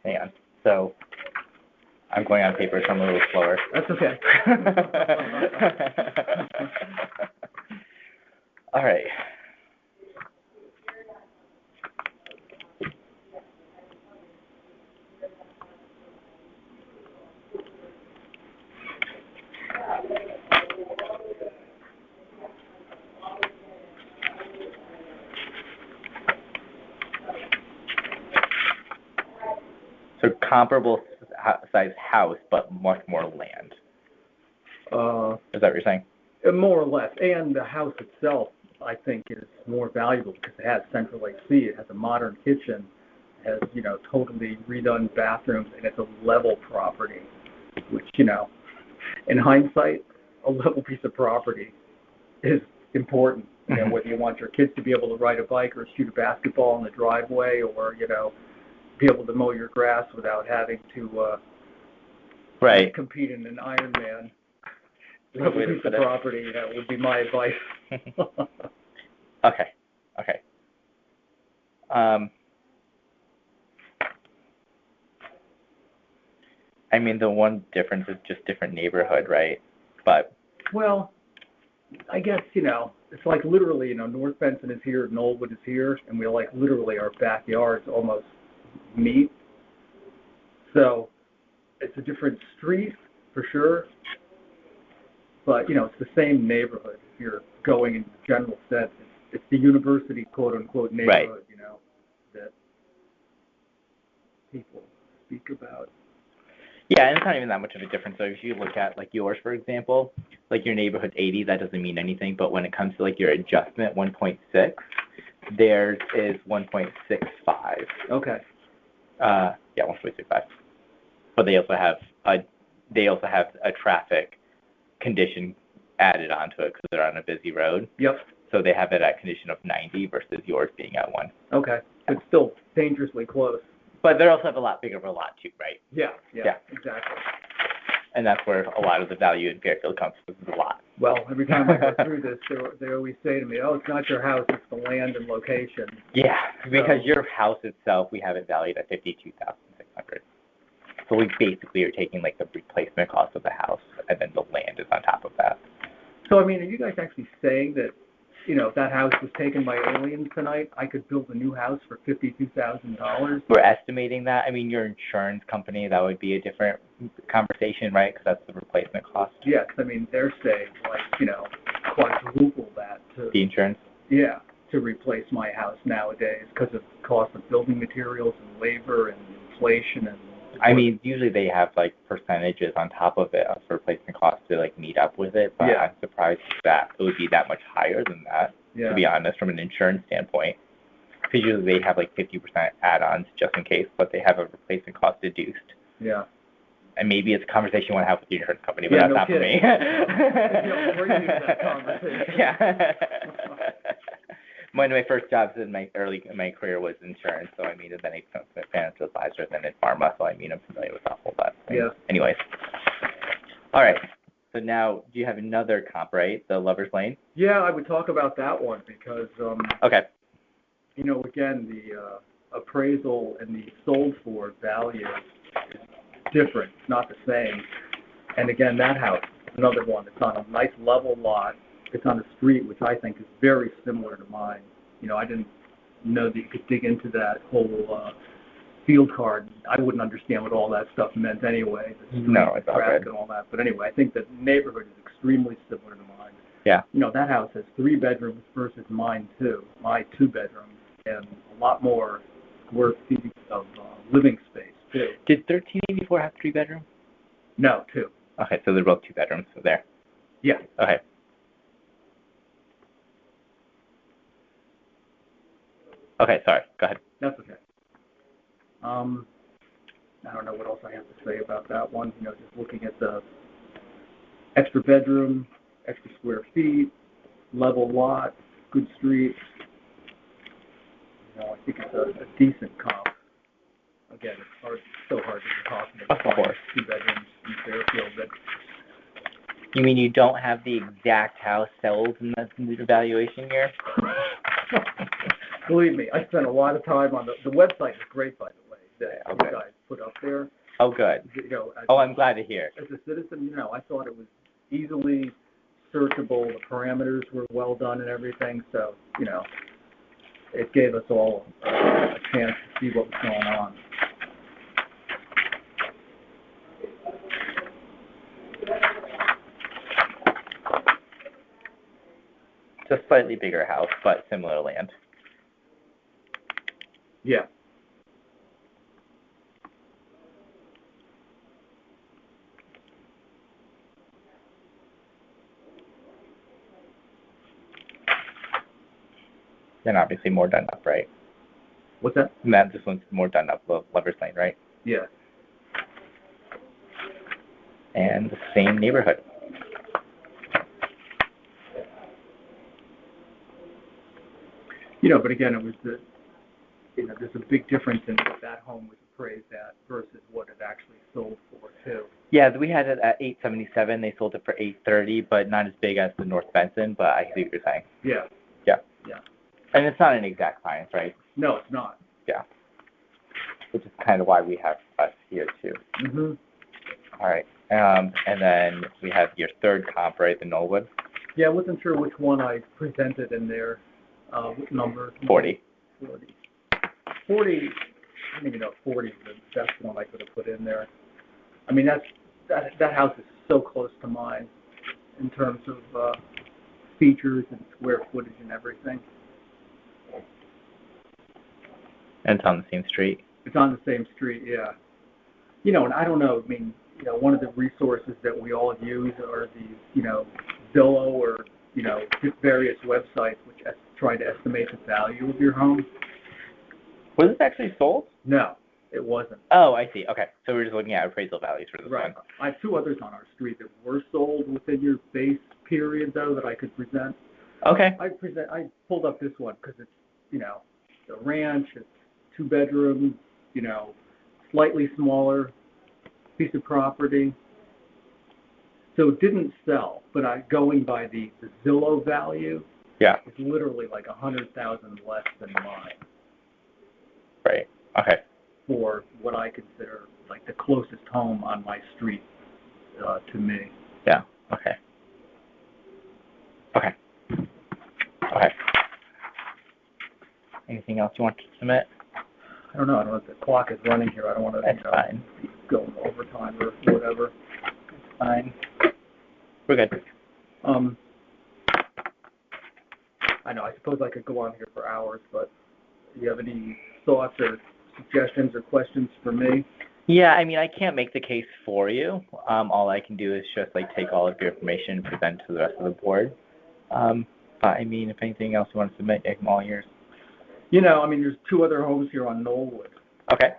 Hang on. So I'm going on paper, so I'm a little slower. That's okay. All right. So comparable size house, but much more land. Is that what you're saying? More or less. And the house itself, I think, is more valuable because it has central AC, it has a modern kitchen, it has, totally redone bathrooms, and it's a level property, which, in hindsight, a level piece of property is important. Whether you want your kids to be able to ride a bike or shoot a basketball in the driveway or, be able to mow your grass without having to compete in an Ironman. Level piece of property, would be my advice. Okay. I mean, the one difference is just different neighborhood, right? But well, I guess it's like literally, North Benson is here, Knollwood is here, and we like literally our backyards almost meet. So it's a different street for sure. But, it's the same neighborhood. If you're going in general sense, it's the university, quote-unquote, neighborhood, that people speak about. Yeah, and it's not even that much of a difference. So if you look at, like, yours, for example, like your neighborhood 80, that doesn't mean anything. But when it comes to, like, your adjustment 1.6, theirs is 1.65. Okay. Yeah, 1.65. But they also have a traffic condition added onto it because they're on a busy road. Yep. So they have it at condition of 90 versus yours being at 1. Okay. It's still dangerously close. But they also have a lot bigger of a lot too, right? Yeah, exactly. And that's where a lot of the value in Fairfield comes from, the lot. Well, every time I go through this, they always say to me, oh, it's not your house, it's the land and location. Yeah, because your house itself, we have it valued at $52,600. So we basically are taking like the replacement cost of the house, and then the land is on top of that. So, I mean, are you guys actually saying that you know, if that house was taken by aliens tonight, I could build a new house for $52,000. We're estimating that. I mean, your insurance company, that would be a different conversation, right? Because that's the replacement cost. Yeah, 'cause I mean, they're saying, like, you know, quadruple that to, The insurance? yeah, to replace my house nowadays because of cost of building materials and labor and inflation and. I mean, usually they have like percentages on top of it for replacement costs to like meet up with it, but Yeah. I'm surprised that it would be that much higher than that, Yeah. to be honest, from an insurance standpoint. Because usually they have like 50% add-ons just in case, but they have a replacement cost deduced. Yeah. And maybe it's a conversation you want to have with the insurance company, but Yeah, that's no not kidding. for me. Yeah, bring me to that conversation. Yeah. One of my first jobs in my career was insurance, so I mean, and then a financial advisor, then in pharma, so I mean, I'm familiar with that whole lot. Yeah. Anyways. All right. So now, do you have another comp, right? The Lover's Lane? Yeah, I would talk about that one because, Okay. you know, again, the appraisal and the sold for value is different, not the same. And again, that house, another one. It's on a nice level lot. It's on a street, which I think is very similar to mine. You know, I didn't know that you could dig into that whole field card. I wouldn't understand what all that stuff meant anyway. The street, No, it's the all traffic good. and all that. But anyway, I think the neighborhood is extremely similar to mine. Yeah. You know, that house has 3 bedrooms versus mine 2. My 2 bedrooms and a lot more square feet of living space too. Did 1384 have 3 bedrooms? No, 2. Okay, so they're both 2 bedrooms, so there. Yeah. Okay. Okay, sorry. Go ahead. That's okay. I don't know what else I have to say about that one. You know, just looking at the extra bedroom, extra square feet, level lot, good street. You know, I think it's a decent comp. Again, it's so hard to talk about. Of course. 2 bedrooms in Fairfield. But You mean you don't have the exact house sold in the evaluation year? believe me, I spent a lot of time on the website is great, by the way, that Okay. you guys put up there. Oh, good. You know, Oh, I'm glad to hear. as a citizen, you know, I thought it was easily searchable. The parameters were well done and everything. So, you know, it gave us all a chance to see what was going on. It's a slightly bigger house, but similar land. Yeah. And obviously more done up, right? What's that? And that this one's more done up, Lover's Lane, right? Yeah. And the same neighborhood. You know, but again, it was you know, there's a big difference in what that home was appraised at versus what it actually sold for too. Yeah, we had it at 877. They sold it for 830, but not as big as the North Benson. But I see what you're saying. Yeah. Yeah. Yeah. And it's not an exact science, right? No, it's not. Yeah. Which is kind of why we have us here too. Mhm. All right. And then we have your third comp, right? The Knollwood. Yeah, I wasn't sure which one I presented in there. What number? 40. 40. 40. I don't even know if 40 is the best one I could have put in there. I mean, that house is so close to mine in terms of features and square footage and everything. And it's on the same street. It's on the same street, yeah. You know, and I don't know, I mean, you know, one of the resources that we all use are these, you know, Zillow or, you know, just various websites which try to estimate the value of your home. Was this actually sold? No, it wasn't. Oh, I see. Okay. So we're just looking at appraisal values for this Right. one. I have 2 others on our street that were sold within your base period, though, that I could present. Okay. I pulled up this one because it's, you know, the ranch, it's 2 bedrooms, you know, slightly smaller piece of property. So it didn't sell, but going by the Zillow value, Yeah. it's literally like 100,000 less than mine Right. Okay. for what I consider like the closest home on my street to me. Yeah. Okay. Okay. Okay. Anything else you want to submit? I don't know. I don't know if the clock is running here. I don't want to That's fine. be going overtime or whatever. It's fine. We're good. I know. I suppose I could go on here for hours, but do you have any thoughts or suggestions or questions for me? Yeah, I mean, I can't make the case for you. All I can do is just like take all of your information and present to the rest of the board. But I mean, if anything else you want to submit, I'm all yours. You know, I mean, there's 2 other homes here on Knollwood. Okay.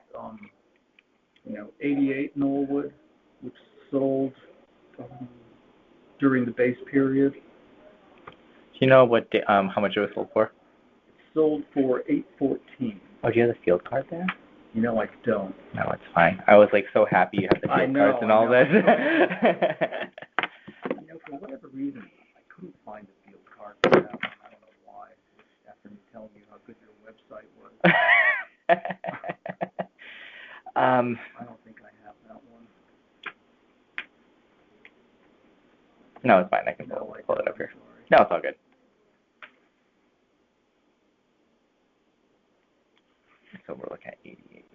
88 Knollwood, which sold during the base period. Do you know what how much it was sold for? Sold for $814. Oh, do you have the field card there? You know, I don't. No, it's fine. I was like so happy you have the field cards and all this. You know, for whatever reason, I couldn't find the field card for that one. I don't know why. After me telling you how good your website was. I don't think I have that one. No, it's fine. I can pull it up here. No, it's all good. So we're looking at 88.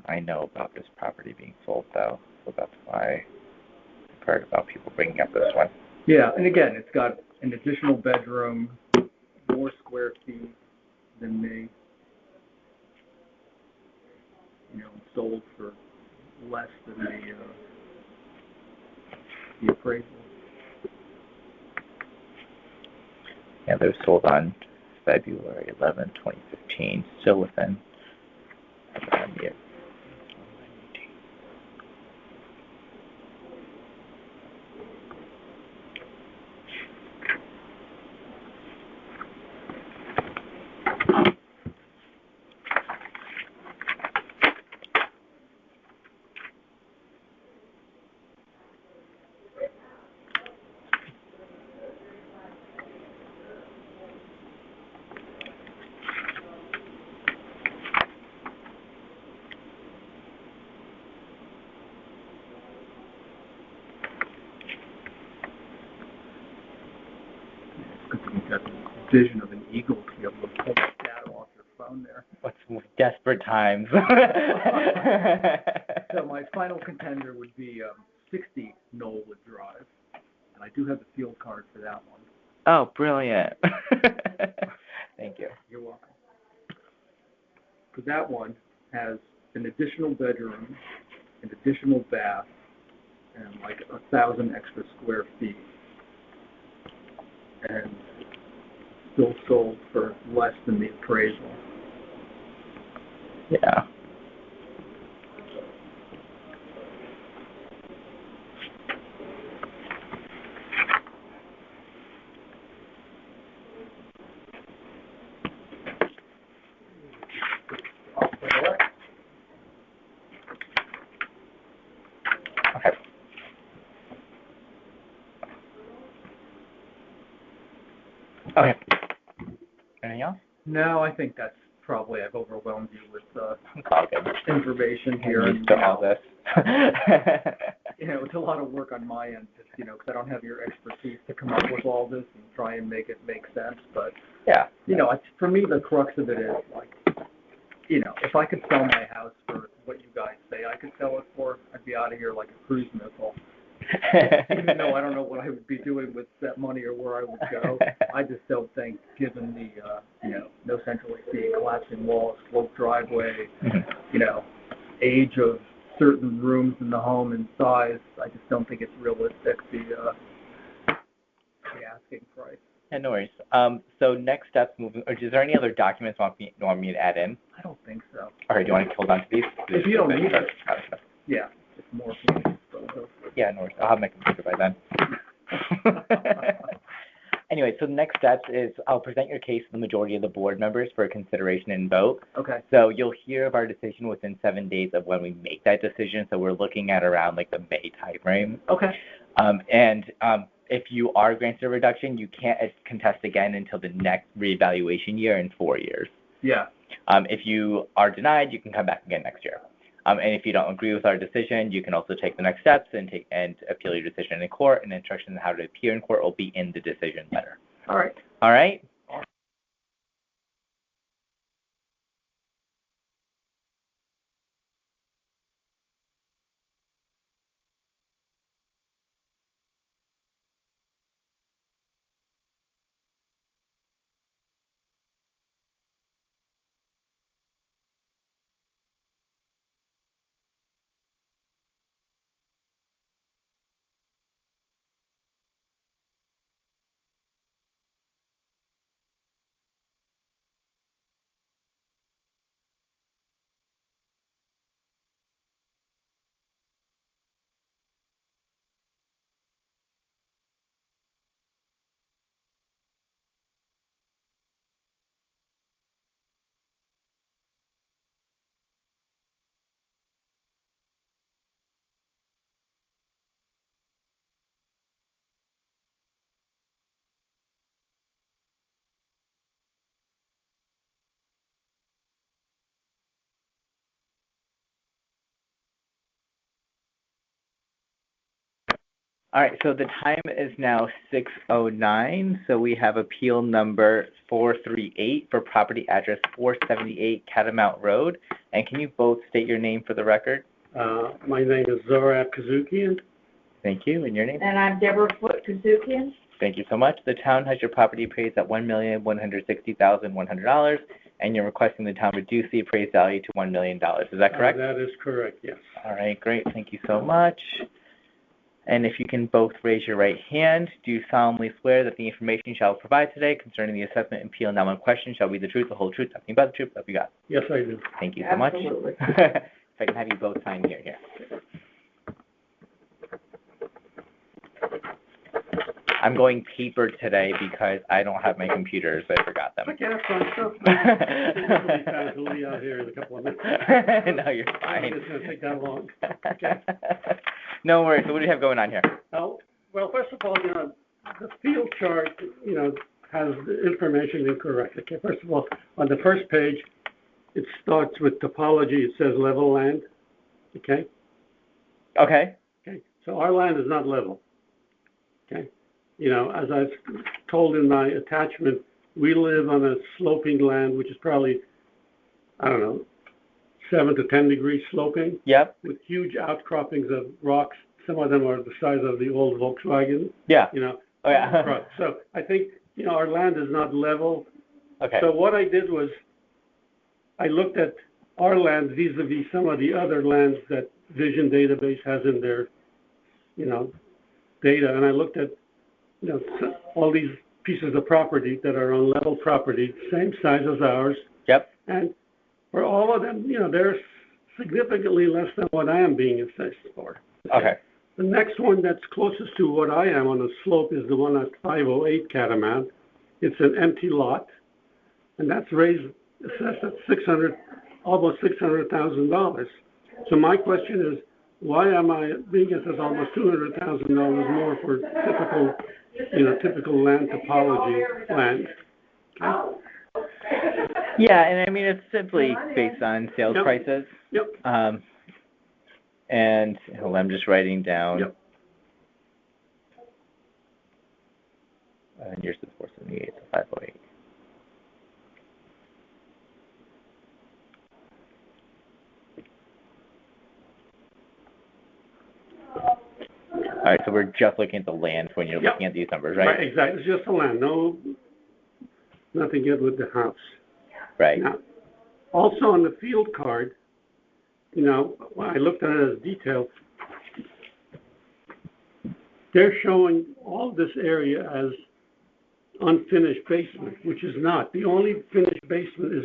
I know about this property being sold, though, so that's why I've heard about people bringing up this one. Yeah, and again, it's got an additional bedroom, more square feet than me. You know, sold for less than the appraisal. Yeah, they were sold on February 11, 2015, still within the year. You've got the vision of an eagle to be able to pull the data off your phone there. What's desperate times? So my final contender would be 60 Knollwood Drive, and I do have the field card for that one. Oh, brilliant. Thank you. You're welcome. So that one has an additional bedroom, an additional bath, and like 1,000 extra square feet. And still sold for less than the appraisal. Yeah. Okay. Okay. Anything else? No, I think that's probably, I've overwhelmed you with It's all good. information here. I'm used to all this. You know, it's a lot of work on my end, just, you know, because I don't have your expertise to come up with all this and try and make it make sense. But, Yeah. you know, for me, the crux of it is, like, you know, if I could sell my house for what you guys say I could sell it for, I'd be out of here like a cruise missile. Even though I don't know what I would be doing with that money or where I would go, I just don't think, given the, you know, no central AC, collapsing walls, sloped driveway, you know, age of certain rooms in the home and size, I just don't think it's realistic, the asking price. Yeah, no worries. So next steps moving, or is there any other documents you want me to add in? I don't think so. All right, do you want to hold on to these? If you don't need it. Yeah, it's more for me. Yeah, no worries. I'll have my computer by then. Anyway, so the next steps is I'll present your case to the majority of the board members for consideration and vote. Okay. So you'll hear of our decision within 7 days of when we make that decision. So we're looking at around like the May timeframe. Okay. If you are granted a reduction, you can't contest again until the next reevaluation year in 4 years. Yeah. If you are denied, you can come back again next year. And if you don't agree with our decision, you can also take the next steps and appeal your decision in court. And instructions on how to appear in court will be in the decision letter. All right. All right. All right, so the time is now 6:09, so we have appeal number 438 for property address 478 Catamount Road. And can you both state your name for the record? My name is Zohar Kazukian. Thank you, and your name? And I'm Deborah Foote Kazukian. Thank you so much. The town has your property appraised at $1,160,100, and you're requesting the town reduce the appraised value to $1 million. Is that correct? That is correct, yes. All right, great. Thank you so much. And if you can both raise your right hand, do you solemnly swear that the information you shall provide today concerning the assessment and appeal now in question shall be the truth, the whole truth, nothing but the truth? Have you got? Yes, I do. Thank you so much. Absolutely. If I can have you both sign here. I'm going paper today because I don't have my computers. I forgot them. Okay, that's fine. So, we'll be out here in a couple of minutes. No, you're fine. It's going to take that long. No worries. So what do you have going on here? Well, first of all, the field chart, has the information incorrect. Okay, first of all, on the first page, it starts with topology. It says level land. Okay? Okay. Okay, so our land is not level. Okay? As I've told in my attachment, we live on a sloping land, which is probably, 7 to 10 degrees sloping. Yep. With huge outcroppings of rocks. Some of them are the size of the old Volkswagen. Yeah. Oh, yeah. So I think, our land is not level. Okay. So what I did was I looked at our land vis-a-vis some of the other lands that Vision Database has in their, data. And I looked at, all these pieces of property that are on level property, same size as ours. Yep. And for all of them, they're significantly less than what I am being assessed for. Okay. The next one that's closest to what I am on the slope is the one at 508 Catamount. It's an empty lot, and that's assessed at almost $600,000. So my question is, why am I being assessed almost $200,000 more for typical land topology land? Okay. Yeah, and I mean it's simply based on sales prices. Yep. And I'm just writing down. Yep. And yours is 478, so 508. All right, so we're just looking at the land when you're looking at these numbers, right? Right, exactly. It's just the land. Nothing good with the house. Right. Now, also on the field card, when I looked at it as detail, they're showing all this area as unfinished basement, which is not. The only finished basement is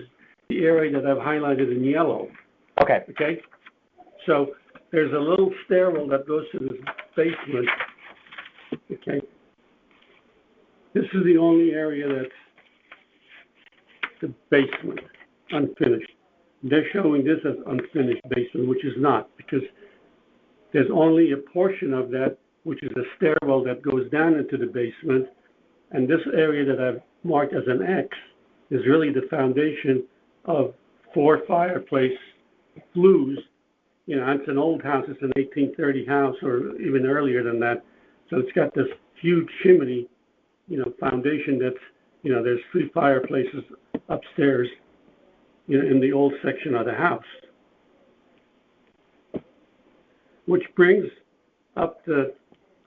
the area that I've highlighted in yellow. Okay. Okay? So there's a little stairwell that goes to this basement. Okay? This is the only area that's the basement, unfinished. They're showing this as unfinished basement, which is not, because there's only a portion of that, which is a stairwell that goes down into the basement, and this area that I've marked as an X is really the foundation of 4 fireplace flues. It's an old house, it's an 1830 house, or even earlier than that, so it's got this huge chimney foundation that's, there's 3 fireplaces upstairs, in the old section of the house. Which brings up the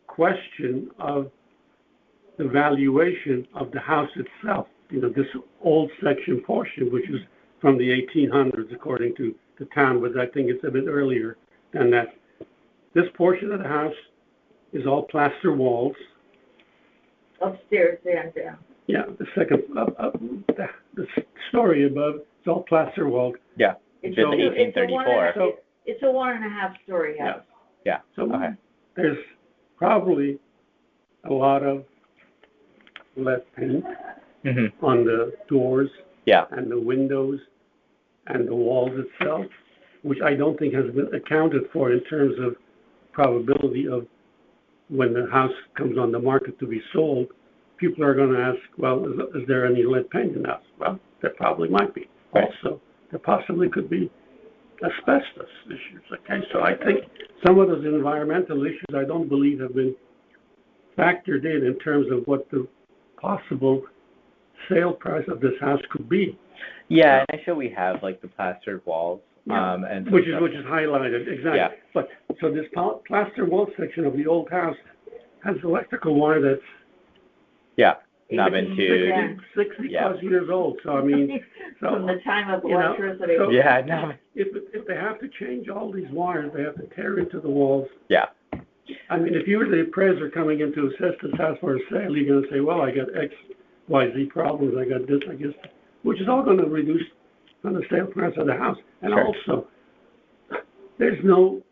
question of the valuation of the house itself. This old section portion, which is from the 1800s, according to the town, but I think it's a bit earlier than that. This portion of the house is all plaster walls. Upstairs and down. Yeah, the second, the story above, it's all plaster walled. Yeah. It's Just a- 1834. It's a 1.5 story house. Yeah. So Okay. there's probably a lot of lead paint Mm-hmm. on the doors Yeah. and the windows and the walls itself, which I don't think has been accounted for in terms of probability of when the house comes on the market to be sold. People are going to ask, well, is there any lead paint in the house? Well, there probably might be. Right. Also, there possibly could be asbestos issues. Okay, so I think some of those environmental issues I don't believe have been factored in terms of what the possible sale price of this house could be. Yeah, and I show we have like the plastered walls, Yeah. and Which is highlighted, exactly. Yeah. But, so this plaster wall section of the old house has electrical wire that's yeah, not been 18%. too. 60 Yeah. plus years old, so I mean, From the time of you know, electricity. so- Yeah, no. if they have to change all these wires, they have to tear into the walls. Yeah. I mean, if you were the appraiser coming in to assess this house for a sale, you're gonna say, well, I got X, Y, Z problems, I got this, I guess, which is all gonna reduce on the sale price of the house. And Sure. also, there's no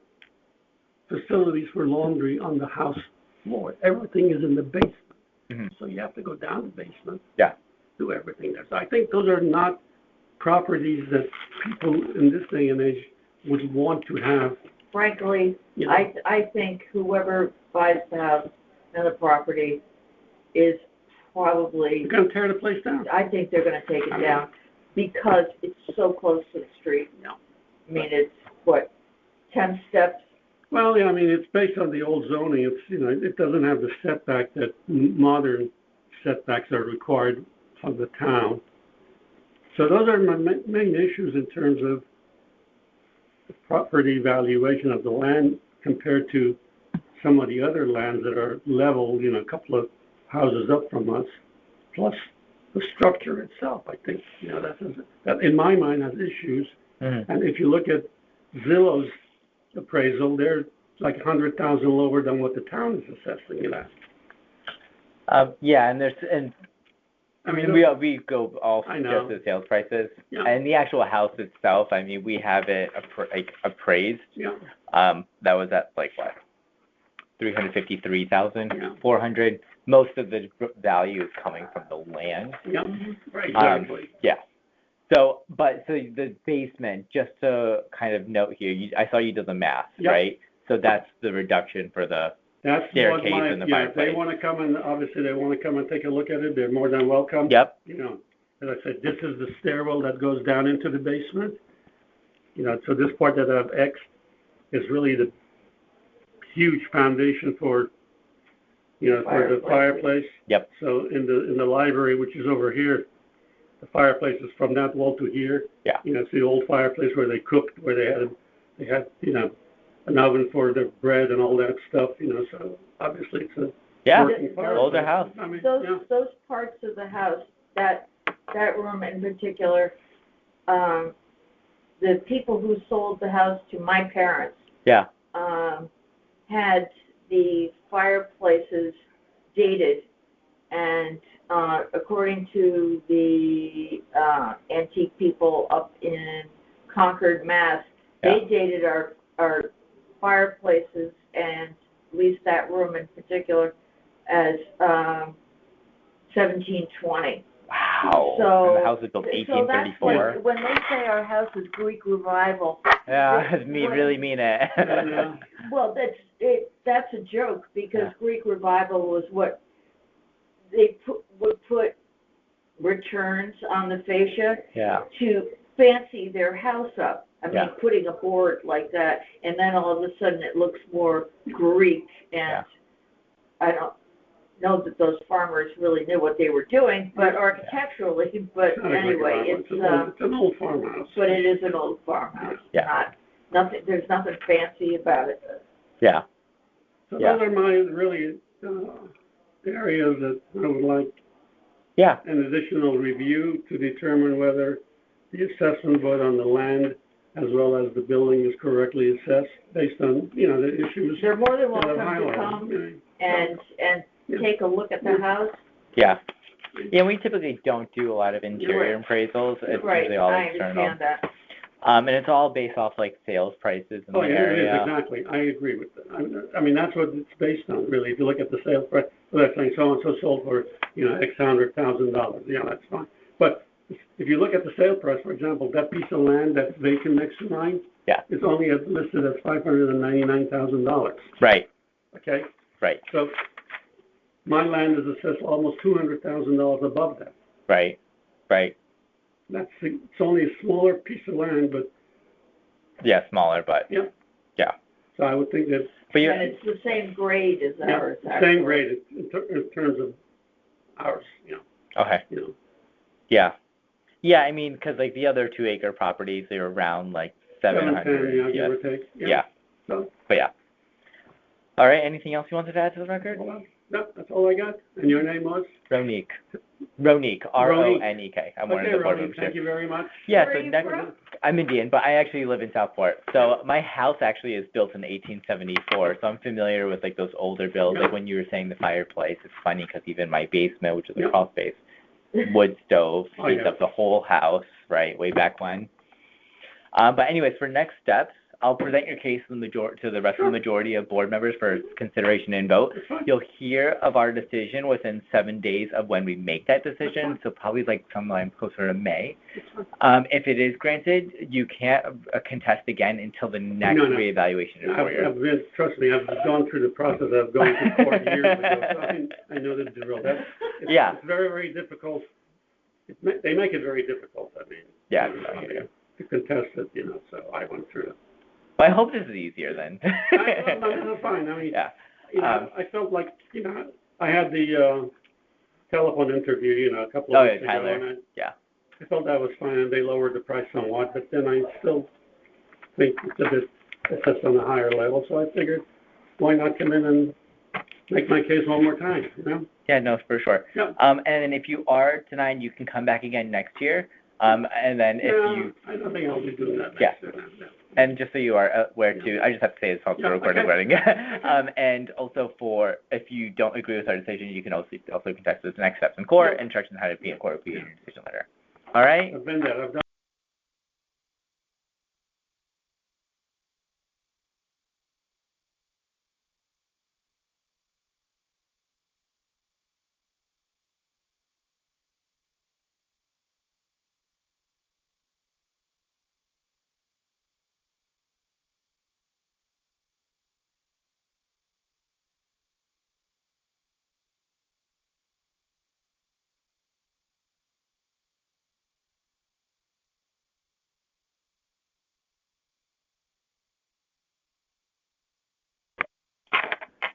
facilities for laundry on the house floor. Everything is in the basement. Mm-hmm. So you have to go down the basement. Yeah. Do everything there. So I think those are not properties that people in this day and age would want to have. Frankly, You know. I think whoever buys the house and the property is probably, You're gonna tear the place down. I think they're gonna take it down because it's so close to the street. Yeah. I mean, it's, what, 10 steps? Well, yeah, I mean, it's based on the old zoning. It's, it doesn't have the setback that modern setbacks are required from the town. So those are my main issues in terms of the property valuation of the land compared to some of the other lands that are leveled, a couple of houses up from us, plus the structure itself. I think, that in my mind has issues. Mm-hmm. And if you look at Zillow's appraisal, they're like 100,000 lower than what the town is assessing it at. Yeah, I mean, we go off I know. just the sales prices, Yeah. and the actual house itself. I mean, we have it appraised. yeah, That was at like what, 353,000, Yeah. 400. Most of the value is coming from the land. yeah, right, exactly. Yeah. So the basement, just to kind of note here, I saw you did the math, Yep. right? So that's the reduction for the That's staircase what and the if fireplace. they want to come and, obviously, they want to come and take a look at it, they're more than welcome. Yep. As I said, this is the stairwell that goes down into the basement. So this part that I've X'd is really the huge foundation for, for the fireplace. Yep. So in the library, which is over here, the fireplace is from that wall to here. Yeah. It's the old fireplace where they cooked, where they had an oven for the bread and all that stuff. So obviously it's a Yeah. working fireplace. Older house. I mean, Those, yeah. those parts of the house, that room in particular, the people who sold the house to my parents, Yeah. had the fireplaces dated, and according to the antique people up in Concord, Mass, Yeah. they dated our fireplaces, and at least that room in particular, as 1720. Wow. So- And the house was built So that's 1834. when they say our house is Greek Revival. Yeah, that's me what- really mean it. Yeah. Well, that's a joke, because Yeah. Greek Revival was what they would put returns on the fascia Yeah. to fancy their house up. I mean, Yeah. putting a board like that, and then all of a sudden it looks more Greek, and Yeah. know that those farmers really knew what they were doing, but architecturally, but It's not a great anyway, apartment. It's an old farmhouse. but it is an old farmhouse. Yeah. There's nothing fancy about it. Yeah. So Yeah. those are my really areas that I would like Yeah. an additional review to determine whether the assessment both on the land as well as the building is correctly assessed based on, the issues They're more than that I've welcome to highlighted. come and take a look at the house. Yeah. Yeah, we typically don't do a lot of interior appraisals. It's Right, usually all I external. understand that. And it's all based off like sales prices in Oh, the yeah, it is, area. exactly. I agree with that. I mean, that's what it's based on, really. If you look at the sales price, so that's saying so-and-so sold for, X $100,000. Yeah, that's fine. But if you look at the sale price, for example, that piece of land that's vacant next to mine, Yeah. it's only listed as $599,000. Right. Okay? Right. So my land is assessed almost $200,000 above that. Right. Right. It's only a smaller piece of land, but Yeah, smaller, but yeah. Yeah. So I would think that but And it's the same grade as ours, actually. same grade in terms of ours. okay. Yeah. Yeah, I mean, because like the other 2-acre properties, they're around like 700. Give or take. Yeah. So But yeah. All right. Anything else you wanted to add to the record? well, no, that's all I got. And your name was? Ronique. Ronique. R-O-N-E-K. I'm one of Okay, the board Ronnie, members thank here. you very much. Yeah. Where So are you next, from? I'm Indian, but I actually live in Southport. So my house actually is built in 1874. So I'm familiar with like those older builds. Yeah. Like when you were saying the fireplace, it's funny because even my basement, which is a Yeah. crawl space, wood stove Oh, heats yeah. up the whole house, right, way back when. But anyways, for next steps, I'll present your case to the rest of the majority of board members for consideration and vote. That's fine. You'll hear of our decision within 7 days of when we make that decision, so probably like sometime closer to May. That's fine. If it is granted, you can't contest again until the next No, no. reevaluation in 4 years. I've been, trust me, I've gone through the process of going to court years ago, so I know the drill. Yeah. It's very, very difficult. They make it very difficult, I mean. Yeah. To contest it, so I went through it. Well, I hope this is easier then. No, fine, I mean, Yeah. I felt like, I had the telephone interview, a couple of weeks ago. Tyler. And Yeah. I felt that was fine, and they lowered the price somewhat, but then I still think it's just on a higher level, so I figured, why not come in and make my case one more time, Yeah, no, for sure. Yeah. And then if you are denied, you can come back again next year. And then if you, I don't think I'll be doing that Yeah. next year. No. and just so you are aware too, I just have to say this also Yeah, recorded okay. wedding. And also if you don't agree with our decision, you can also contest us next steps in court, instructions how to be in court will be in your decision letter. All right? I've been there, I've done.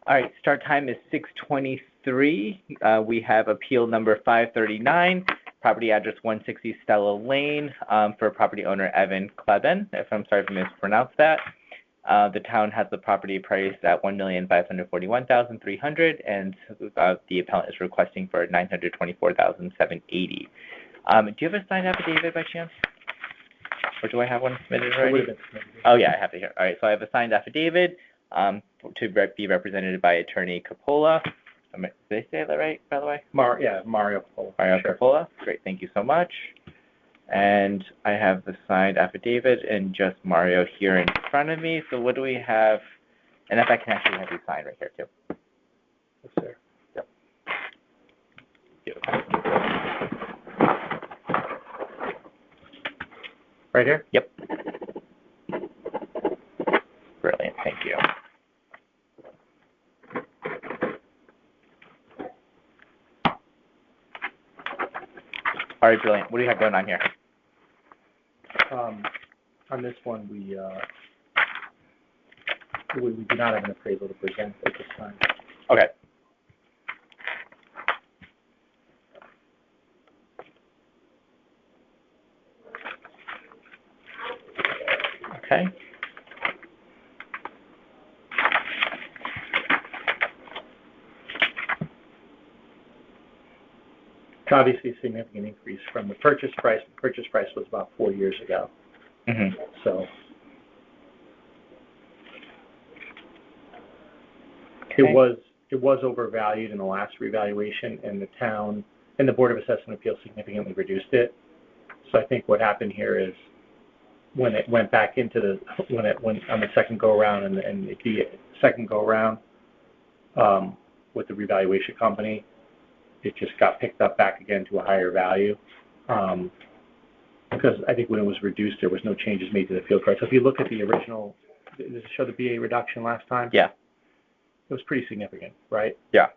All right, start time is 6:23. We have appeal number 539, property address 160 Stella Lane, for property owner Evan Kleben, I'm sorry if I mispronounced that. The town has the property priced at $1,541,300, and the appellant is requesting for $924,780. Do you have a signed affidavit by chance? Or do I have one submitted already? Oh, yeah, I have it here. All right, so I have a signed affidavit to be represented by attorney Coppola. Did I say that right, by the way? Mario Coppola. Mario Coppola. Great, thank you so much. And I have the signed affidavit and just Mario here in front of me. So what do we have? And if I can actually have you sign right here too. Yes, sir. Yep. Beautiful. Right here? Yep. Brilliant, thank you. All right, brilliant. What do you have going on here? On this one, we do not have an appraisal to present at this time. Okay. Okay. It's obviously a significant increase from the purchase price. The purchase price was about 4 years ago, Mhm. so Okay. it was overvalued in the last revaluation, and the town and the Board of Assessment Appeals significantly reduced it. So I think what happened here is when it went back into when it went on the second go around and the second go around with the revaluation company, it just got picked up back again to a higher value. Because I think when it was reduced, there was no changes made to the field card. So if you look at the original, does it show the BA reduction last time? Yeah. It was pretty significant, right? Yeah.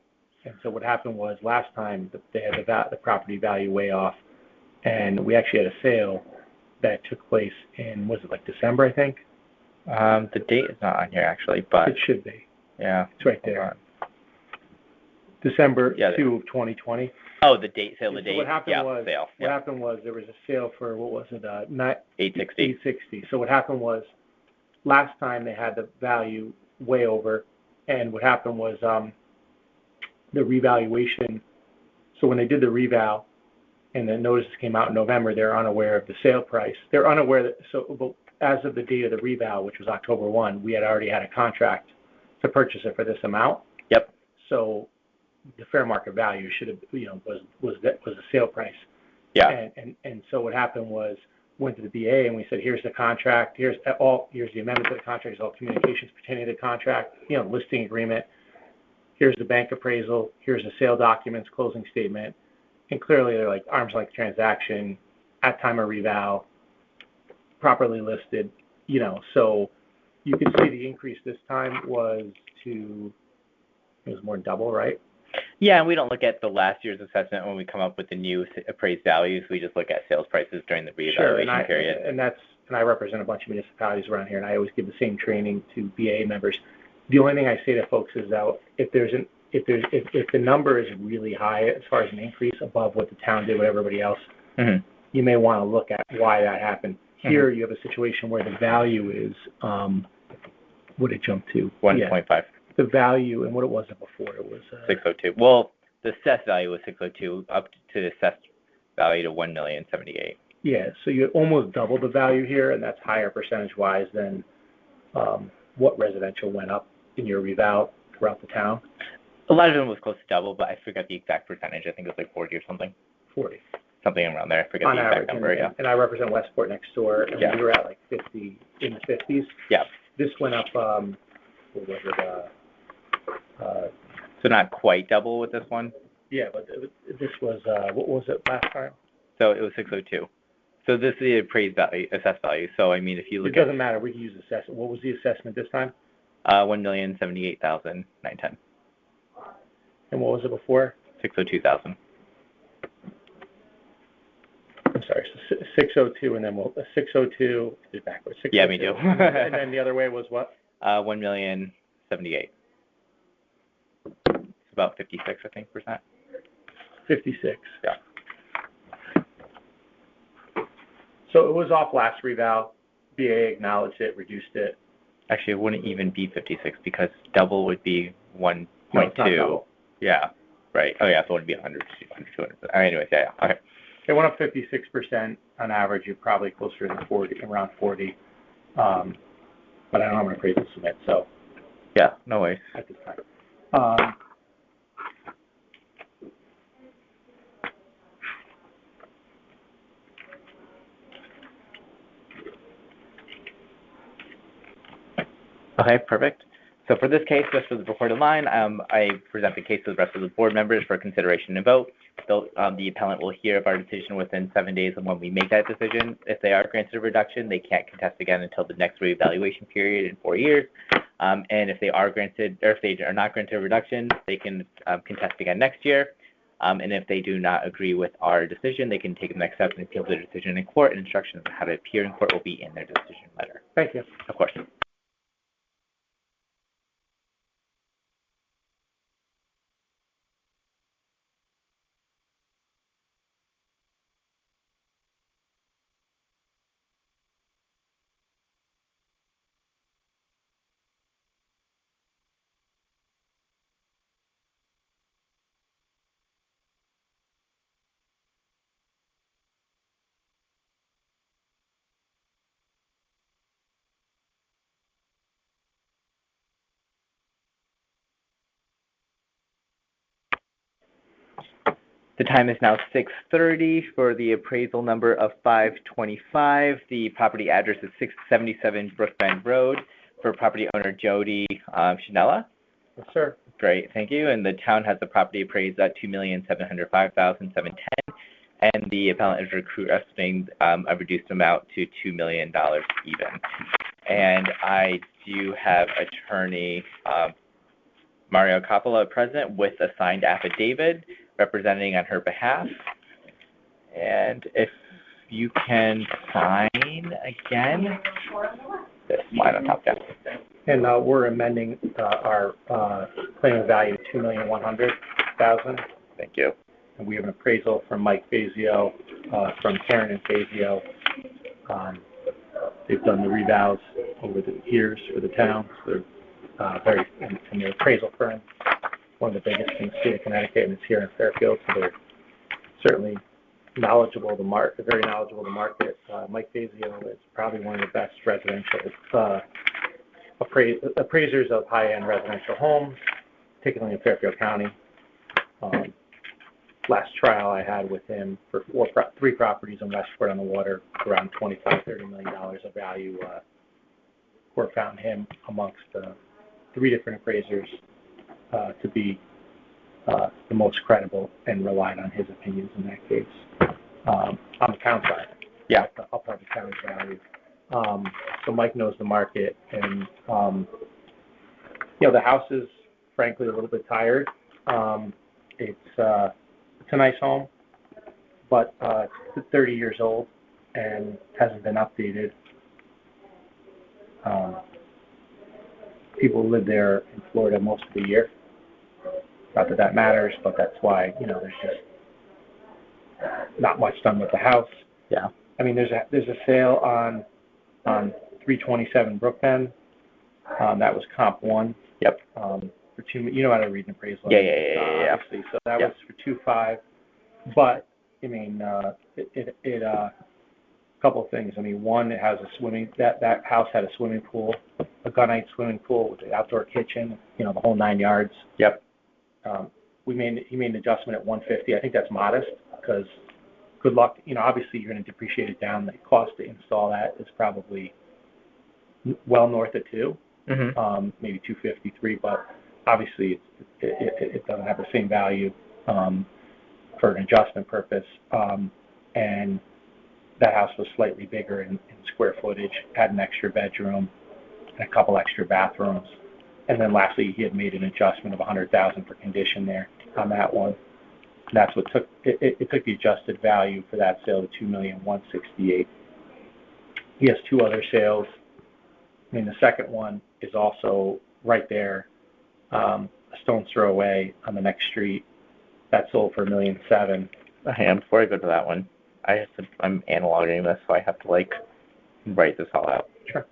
And so what happened was last time they had the property value way off, and we actually had a sale that took place in, was it like December, I think? The date is not on here actually, but It should be. yeah. It's right Hold there. on. December Yeah, 2 of 2020. Oh, the date, sale, the So date. what happened yeah, was, sale. what Yeah. happened was there was a sale for, what was it, 860. 860. So what happened was, last time they had the value way over, and what happened was the revaluation. So when they did the reval, and the notices came out in November, they're unaware of the sale price. They're unaware that, but as of the date of the reval, which was October 1, we had already had a contract to purchase it for this amount. Yep. So the fair market value should have, was the sale price. Yeah. And so what happened was, went to the BA and we said, here's the contract, here's the amendment to the contract, here's all communications pertaining to the contract, listing agreement, here's the bank appraisal, here's the sale documents, closing statement. And clearly they're like arm's length transaction at time of reval, properly listed, so you can see the increase this time was more than double, right? Yeah, and we don't look at the last year's assessment when we come up with the new appraised values. We just look at sales prices during the reevaluation period. And I represent a bunch of municipalities around here, and I always give the same training to BA members. The only thing I say to folks is that if the number is really high as far as an increase above what the town did with everybody else, Mhm. you may want to look at why that happened. Here Mhm. you have a situation where the value is what did it jump to? 1.5. The value, and what it was before, it was 602. Well, the assessed value was 602 up to the assessed value to 1,078,000. Yeah, so you almost double the value here, and that's higher percentage-wise than what residential went up in your reval throughout the town. A lot of them was close to double, but I forgot the exact percentage. I think it was like 40 or something. 40. Something around there. I forget On the exact average, number, yeah. and I represent Westport next door, and Yeah. we were at like 50, in the 50s. Yeah. This went up, what was it, So not quite double with this one. yeah, but this was, what was it last time? So it was 602. So this is the appraised value, assessed value. So I mean, if you It look doesn't matter, we can use assessment. What was the assessment this time? at 1,078,910, And what was it before? 602,000. I'm sorry, so 602, and then 602 is backwards. 602. Yeah, me too. And then the other way was what? 1,078,000. It's about 56, I think, percent. 56. Yeah. So it was off last reval. BA acknowledged it, reduced it. Actually, it wouldn't even be 56 because double would be 1.2. No, it's not double. Yeah, right. Oh, yeah, so it would be 100, 200. Anyways, yeah. Okay. It went up 56% on average. You're probably closer to 40, around 40. But I don't know how many appraisals submit, so Yeah, no worries. at this time. Okay, perfect. So for this case, just for the recorded line, I present the case to the rest of the board members for consideration and vote. The appellant will hear of our decision within 7 days of when we make that decision. If they are granted a reduction, they can't contest again until the next reevaluation period in 4 years. And if they are granted, or if they are not granted a reduction, they can contest again next year. And if they do not agree with our decision, they can take the next step and appeal the decision in court, and instructions on how to appear in court will be in their decision letter. Thank you. Of course. The time is now 6:30 for the appraisal number of 525. The property address is 677 Brookbend Road for property owner Jody Chanella. Yes, sir. Great, thank you. And the town has the property appraised at $2,705,710, and the appellant is requesting a reduced amount to $2 million even. And I do have attorney Mario Coppola present with a signed affidavit representing on her behalf. And if you can sign again, this line on top down. And we're amending our claim of value to $2,100,000. Thank you. And we have an appraisal from Mike Fazio, from Karen and Fazio. They've done the revals over the years for the town. So they're very, and the appraisal firm, one of the biggest in the state of Connecticut, and it's here in Fairfield. So they're certainly knowledgeable of the market, very knowledgeable of the market. Mike Fazio is probably one of the best residential appraisers of high-end residential homes, particularly in Fairfield County. Last trial I had with him for three properties in Westport on the Water, around $25-30 million of value. Court found him amongst three different appraisers to be the most credible and relied on his opinions in that case. On the town side, yeah, I'll probably town's value. So Mike knows the market, and the house is frankly a little bit tired. It's a nice home, but it's 30 years old and hasn't been updated. People live there in Florida most of the year. Not that that matters, but that's why there's just not much done with the house. Yeah. I mean, there's a sale on 327 Brookbend. That was comp 1. Yep. For two, how to read an appraisal. Yeah. Obviously, so that was for 2.5. But I mean, couple of things. I mean, one, it has a that house had a swimming pool, a gunite swimming pool with an outdoor kitchen. The whole 9 yards. Yep. He made an adjustment at 150. I think that's modest because good luck. Obviously you're going to depreciate it down. The cost to install that is probably well north of 2, maybe 253. But obviously it doesn't have the same value for an adjustment purpose. And that house was slightly bigger in square footage, had an extra bedroom, and a couple extra bathrooms. And then lastly, he had made an adjustment of $100,000 for condition there on that one. And that's what took it took the adjusted value for that sale to $2,168,000. He has two other sales. I mean, the second one is also right there, a stone's throw away on the next street. That sold for $1,700,000. Hang on, before I go to that one, I'm analoging this, so I have to write this all out. Sure.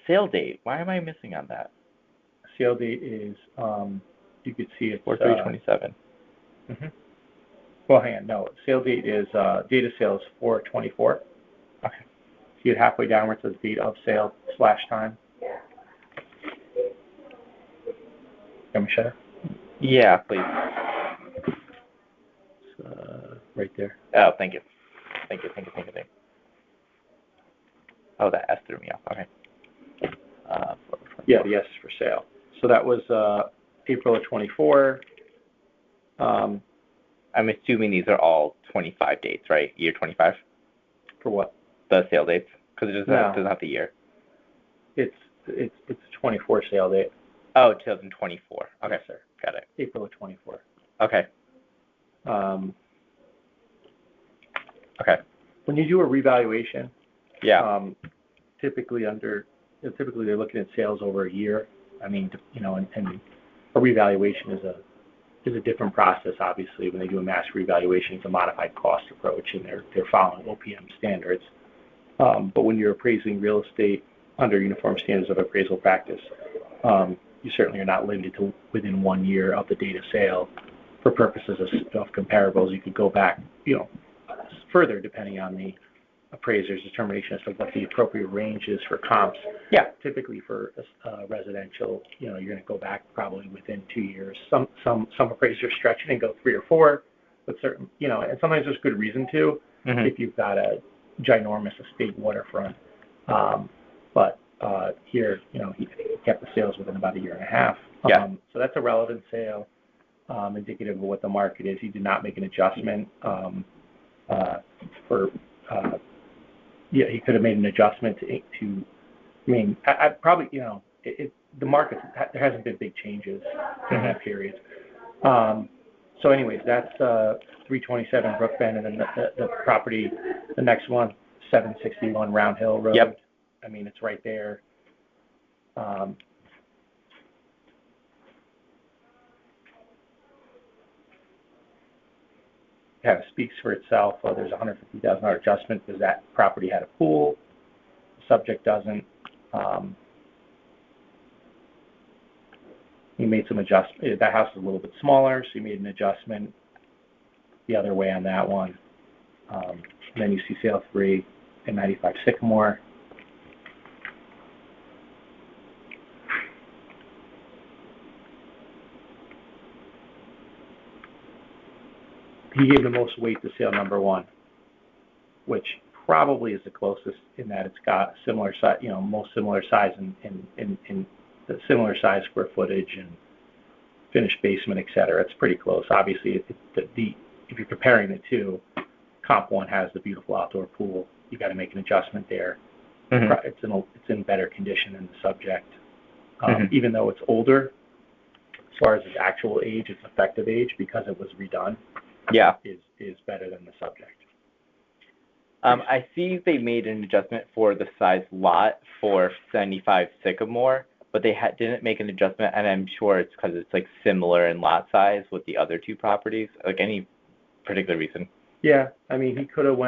Sale date. Why am I missing on that? Sale date is, you could see it's 4/3/27. Well, hang on. No, sale date is date of sale is 4/24. Okay. See it halfway down where it says date of sale /time. Can we share? Yeah, please. It's, right there. Oh, thank you. Oh, that S threw me off. Okay. Yeah, the S is for sale. So that was April of 24. I'm assuming these are all 25 dates, right? Year 25? For what? The sale dates? Because it doesn't have the year. It's a 24 sale date. Oh, 2024. Okay, Yes, sir. Got it. April of 24. Okay. Okay. When you do a revaluation, Yeah. typically they're looking at sales over a year. I mean, and a revaluation is a different process. Obviously, when they do a mass revaluation, it's a modified cost approach, and they're following OPM standards. But when you're appraising real estate under uniform standards of appraisal practice, you certainly are not limited to within 1 year of the date of sale. For purposes of comparables, you could go back, further depending on the appraiser's determination as to what the appropriate range is for comps. Yeah. Typically for residential, you're going to go back probably within 2 years. Some appraisers stretch it and go 3 or 4, but certain, and sometimes there's good reason to if you've got a ginormous estate waterfront. But here, he kept the sales within about 1.5 years. Yeah. So that's a relevant sale, indicative of what the market is. He did not make an adjustment he could have made an adjustment to I probably, the market, there hasn't been big changes in that period. So anyways, that's 327 Brookbend, and then the property, the next one, 761 Round Hill Road. Yep. I mean, it's right there. It speaks for itself. There's a $150,000 adjustment because that property had a pool. The subject doesn't. He made some adjustment. That house is a little bit smaller, so he made an adjustment the other way on that one. And then you see sale 3 and 95 Sycamore. He gave the most weight to sale number 1, which probably is the closest in that it's got similar size, most similar size in the similar size square footage and finished basement, et cetera. It's pretty close. Obviously, if you're comparing the two, comp 1 has the beautiful outdoor pool. You got to make an adjustment there. It's in better condition than the subject, even though it's older. As far as its actual age, its effective age, because it was redone. Yeah. Is better than the subject. I see they made an adjustment for the size lot for 75 Sycamore, but they didn't make an adjustment, and I'm sure it's because it's like similar in lot size with the other 2 properties. Like any particular reason? Yeah, I mean, he could have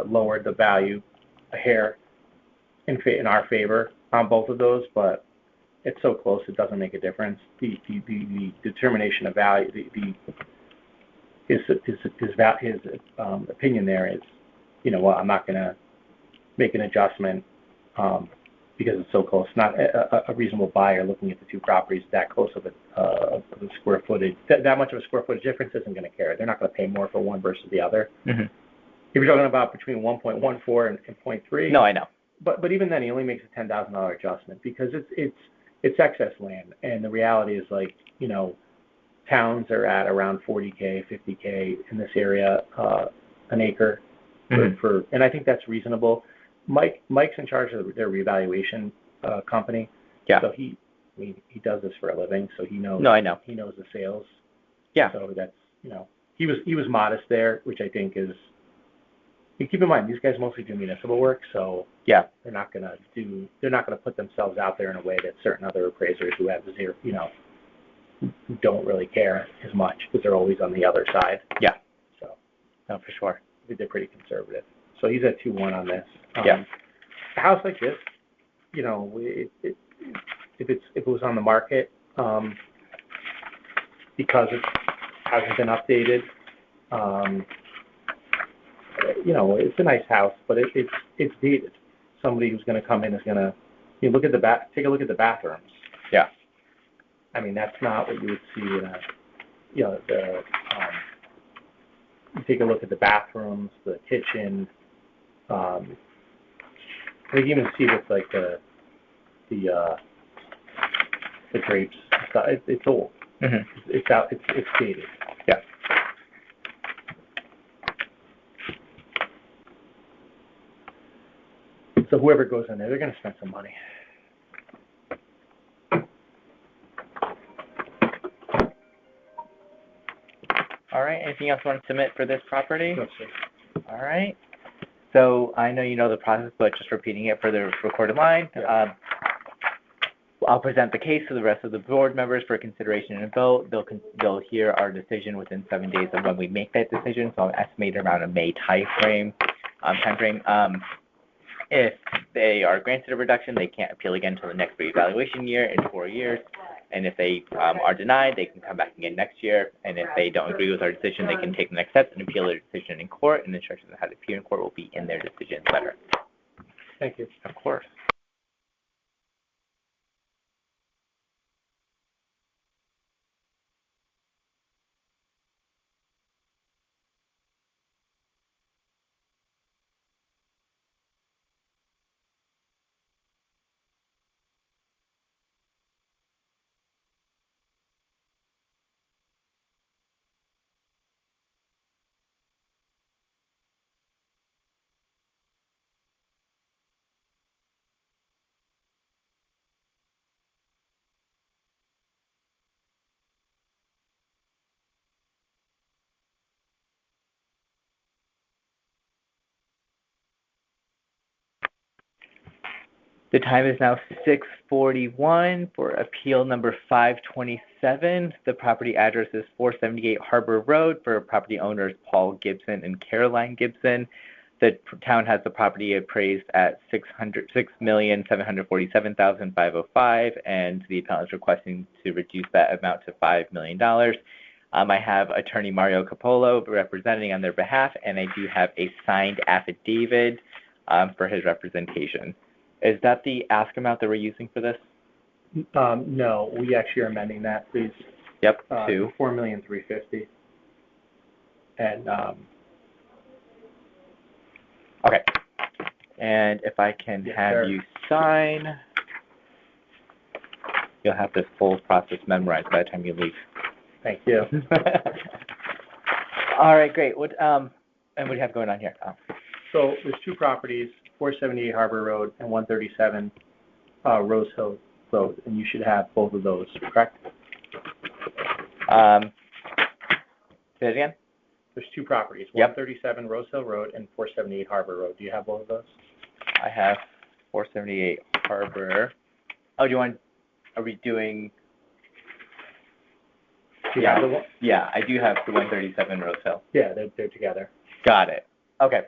lowered the value a hair in our favor on both of those, but it's so close it doesn't make a difference. The determination of value, his opinion there is, I'm not going to make an adjustment because it's so close. Not a reasonable buyer looking at the 2 properties that close of a square footage, that much of a square footage difference isn't going to care. They're not going to pay more for one versus the other. If you're talking about between 1.14 and 0.3. No, I know. But even then, he only makes a $10,000 adjustment because it's excess land, and the reality is towns are at around 40K, 50K in this area, an acre and I think that's reasonable. Mike's in charge of their revaluation company. Yeah. So he does this for a living, so he knows. No, I know. He knows the sales. Yeah. So that's he was modest there, which I think is. You keep in mind these guys mostly do municipal work, so yeah, they're not gonna put themselves out there in a way that certain other appraisers who have zero, who don't really care as much because they're always on the other side. Yeah. So no, for sure. I think they're pretty conservative. So he's at 2-1 on this. Yeah. A house like this, if it was on the market, because it hasn't been updated, it's a nice house, but it's dated. Somebody who's going to come in is going to take a look at the bathrooms. Yeah. I mean, that's not what you would see in you take a look at the bathrooms, the kitchen. You can even see with like the drapes. It's old. It's out. It's dated. Yeah. So whoever goes in there, they're going to spend some money. All right. Anything else you want to submit for this property? No, sir. All right. So I know you know the process, but just repeating it for the recorded line. Yeah. I'll present the case to the rest of the board members for consideration and vote. They'll hear our decision within 7 days of when we make that decision. So I'll estimate around a May timeframe. If they are granted a reduction, they can't appeal again until the next reevaluation year in 4 years. and if they are denied, they can come back again next year, and if they don't agree with our decision, they can take the next steps and appeal their decision in court, and instructions on how to appeal in court will be in their decision letter. Thank you. Of course. The time is now 6:41 for appeal number 527. The property address is 478 Harbor Road for property owners Paul Gibson and Caroline Gibson. The town has the property appraised at $6,747,505, and the appellant is requesting to reduce that amount to $5 million. I have attorney Mario Capolo representing on their behalf, and I do have a signed affidavit for his representation. Is that the ask amount that we're using for this? No, we actually are amending that, please. Yep, To $4,350,000. And, okay. And if I can Yes, have sir. you sign, you'll have this full process memorized by the time you leave. thank you. All right, great. What and what do you have going on here? So there's two properties, 478 Harbor Road and 137 Rose Hill Road, and you should have both of those, correct? Say it again? There's two properties, Yep. 137 Rose Hill Road and 478 Harbor Road. Do you have both of those? I have 478 Harbor. Oh, are we doing? Do you have the one? Yeah, I do have the 137 Rose Hill. Yeah, they're together. Got it. Okay.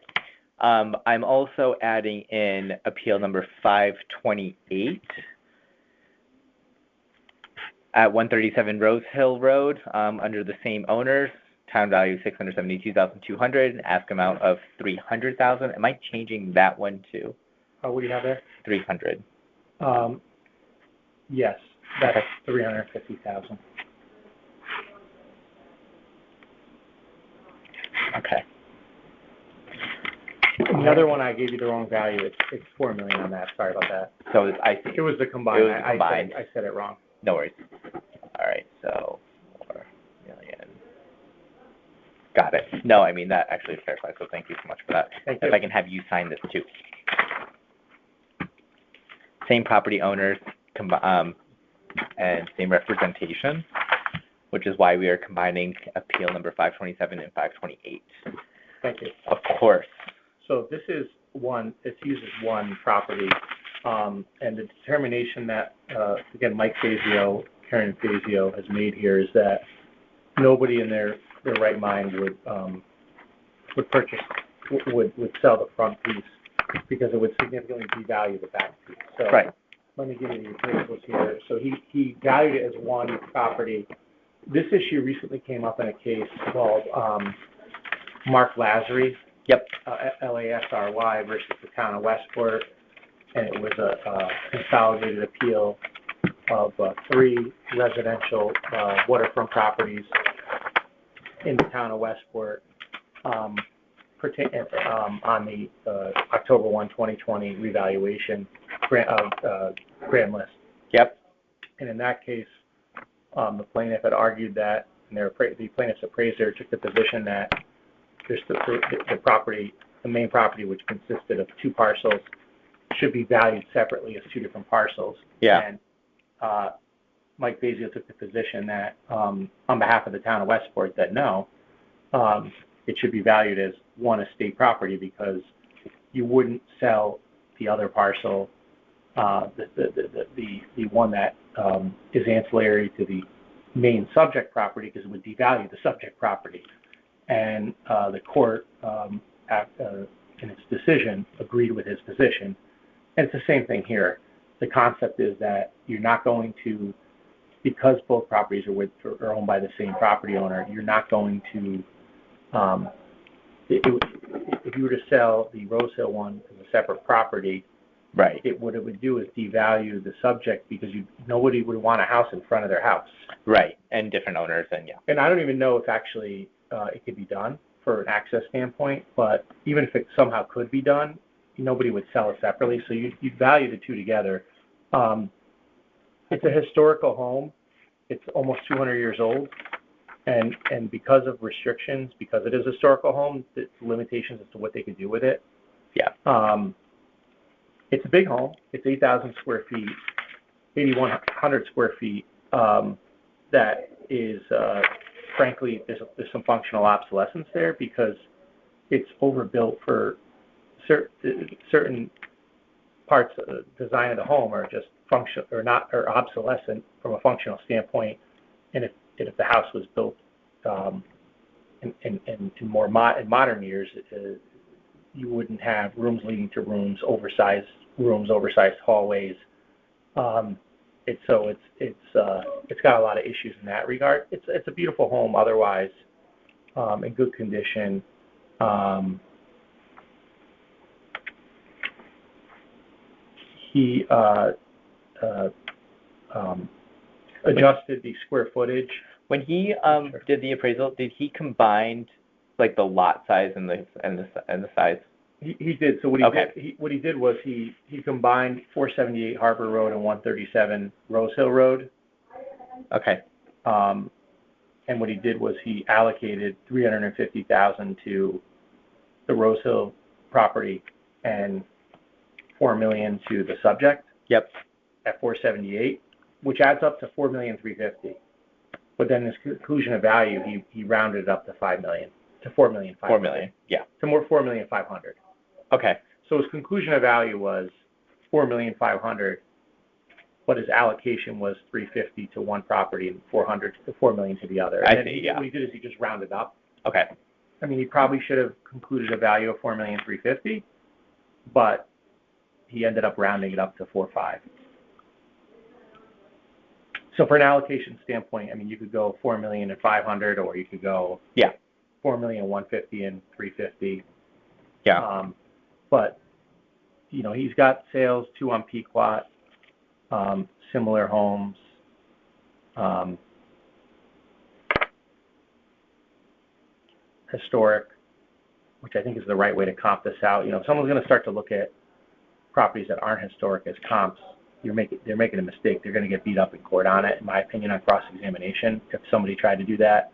I'm also adding in appeal number 528 at 137 Rose Hill Road, under the same owners. Town value $672,200, ask amount of $300,000. Am I changing that one too? What do you have there? 300. Yes, that's $350,000. Okay. The other one, I gave you the wrong value. It's $4 million on that. Sorry about that. So I see. It was the combined. It was the combined. I said it wrong. No worries. All right, so $4 million. Got it. No, I mean, that actually clarifies, so thank you so much for that. Thank If you. I can have you sign this too. Same property owners, and same representation, which is why we are combining appeal number 527 and 528. Thank you. Of course. So this is it uses one property, and the determination that, again, Mike Fazio, Karen Fazio has made here is that nobody in their right mind would sell the front piece because it would significantly devalue the back piece. So Right. let me give you the appraisals here. So he valued it as one property. This issue recently came up in a case called Mark Lazary. Yep. LASRY versus the town of Westport, and it was a consolidated appeal of 3 residential waterfront properties in the town of Westport on the October 1, 2020 revaluation grand list. Yep. And in that case, the plaintiff had argued that, and the plaintiff's appraiser took the position that the property, the main property, which consisted of 2 parcels, should be valued separately as 2 different parcels. Yeah. And Mike Fazio took the position that, on behalf of the town of Westport, that no, it should be valued as one estate property because you wouldn't sell the other parcel, the one that is ancillary to the main subject property, because it would devalue the subject property. And the court, in its decision, agreed with his position. And it's the same thing here. The concept is that you're not going to because both properties are owned by the same property owner, you're not going to, if you were to sell the Rose Hill one as a separate property, Right. what it would do is devalue the subject because nobody would want a house in front of their house. Right. And different owners and yeah. And I don't even know if actually it could be done for an access standpoint, but even if it somehow could be done, nobody would sell it separately, so you'd value the two together. It's a historical home. It's almost 200 years old, and because of restrictions, because it is a historical home, the limitations as to what they can do with it. Yeah. It's a big home. It's 8,000 square feet, 8,100 square feet. That is, frankly, there's some functional obsolescence there because it's overbuilt for certain parts of the design of the home are just or obsolescent from a functional standpoint. And if the house was built in modern years, you wouldn't have rooms leading to rooms, oversized hallways. It's got a lot of issues in that regard. It's a beautiful home otherwise, in good condition. He adjusted the square footage. When he did the appraisal, did he combine like the lot size and the size? He did. So what he did was he combined 478 Harbor Road and 137 Rose Hill Road. Okay. And what he did was he allocated $350,000 to the Rose Hill property and $4 million to the subject. Yep. At 478, which adds up to $4,350,000. But then his conclusion of value, he rounded it up to $5 million, to $4,500,000. $4 million. Yeah. To more $4,500,000. Okay. So his conclusion of value was $4,500,000, but his allocation was $350,000 to one property and $4 million to the other. And I see. Yeah. What he did is he just rounded up. Okay. I mean, he probably should have concluded a value of $4,350,000, but he ended up rounding it up to 4.5. So for an allocation standpoint, I mean, you could go 4,500,000, or you could go 4,150,000 and 350. Yeah. But he's got sales, 2 on Pequot, similar homes. Historic, which I think is the right way to comp this out. If someone's going to start to look at properties that aren't historic as comps, they're making a mistake. They're going to get beat up in court on it, in my opinion, on cross-examination. If somebody tried to do that,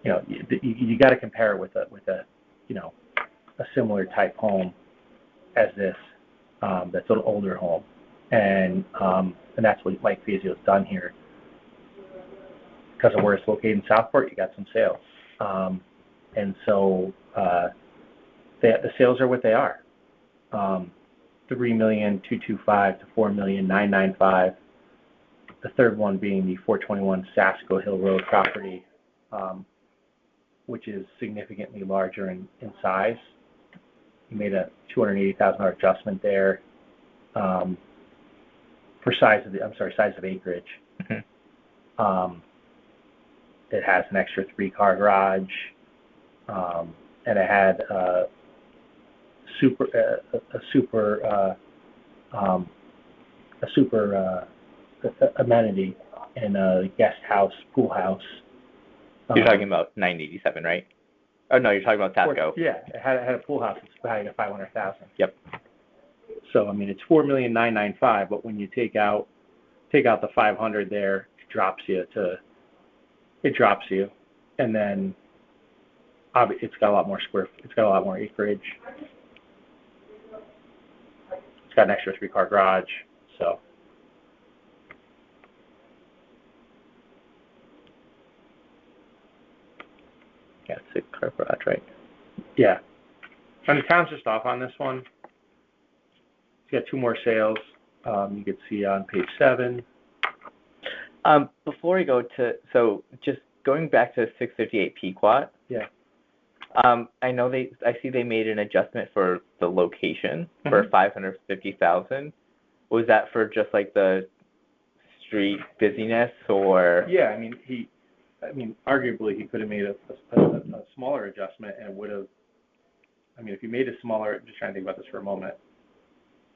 you got to compare it with a similar type home as this, that's an older home, and that's what Mike Fazio's done here. Because of where it's located in Southport, you got some sales, and so the sales are what they are. $3,225,000 to $4,995,000. The third one being the 421 Sasco Hill Road property, which is significantly larger in size. He made a $280,000 adjustment there for size of acreage. Mm-hmm. It has an extra 3-car garage, and it had a super amenity in a guest house, pool house. You're talking about 987, right? Oh no, you're talking about Sasco. Yeah, it had a pool house. It's valued at $500,000. Yep. So I mean, it's $4,995,000, but when you take out the $500,000 there, it drops you, and then it's got a lot more acreage. It's got an extra 3-car garage, so. Yeah, it's 6-car garage, right? Yeah. And the town's just off on this one. It's got 2 more sales. You can see on page 7. Before we go so just going back to 658 Pequot. Yeah. I see they made an adjustment for the location for $550,000. Was that for just like the street busyness or? Yeah, I mean, arguably he could have made a smaller adjustment and it would have, I mean, if you made a smaller, just trying to think about this for a moment.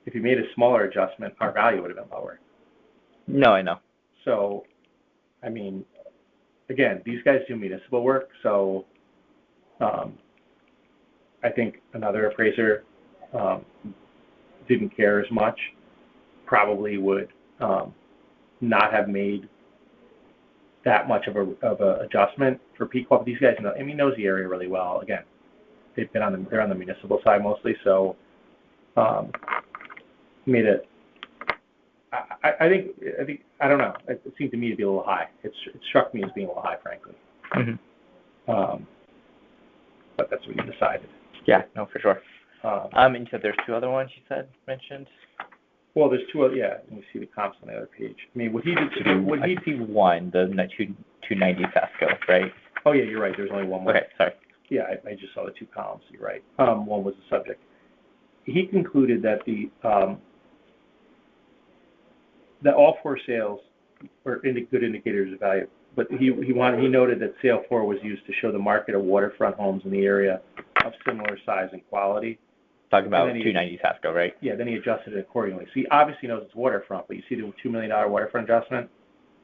If you made a smaller adjustment, our value would have been lower. No, I know. So, I mean, again, these guys do municipal work, so I think another appraiser didn't care as much, probably would not have made that much of a adjustment for Pequot. These guys know, I mean, knows the area really well. Again, they're on the municipal side mostly, so made it. I think I don't know. It seemed to me to be a little high. It struck me as being a little high, frankly. Mm-hmm. But that's what you decided. Yeah, no, for sure. And you said there's two other ones you mentioned? Well, there's two other, yeah, let me see the comps on the other page. I mean, I see one, the 290 Fasco, right? Oh, yeah, you're right, there's only one more. Okay, sorry. Yeah, I just saw the two columns, you're right. One was the subject. He concluded that that all four sales were good indicators of value, but he noted that sale 4 was used to show the market of waterfront homes in the area of similar size and quality. Talking about 290 Fasco, right? Yeah, then he adjusted it accordingly. So he obviously knows it's waterfront, but you see the $2 million waterfront adjustment?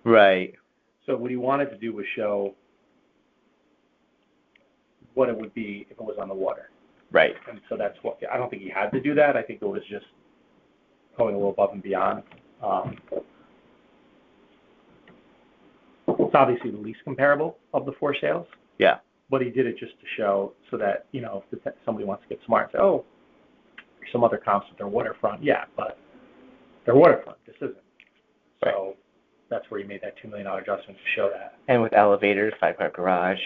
Right. So what he wanted to do was show what it would be if it was on the water. Right. And so that's what, I don't think he had to do that. I think it was just going a little above and beyond. It's obviously the least comparable of the four sales. Yeah. But he did it just to show so that, you know, if somebody wants to get smart and say, oh, there's some other comps that they're waterfront. Yeah, but they're waterfront. This isn't. Right. So that's where he made that $2 million adjustment to show that. And with elevators, 5-car garage.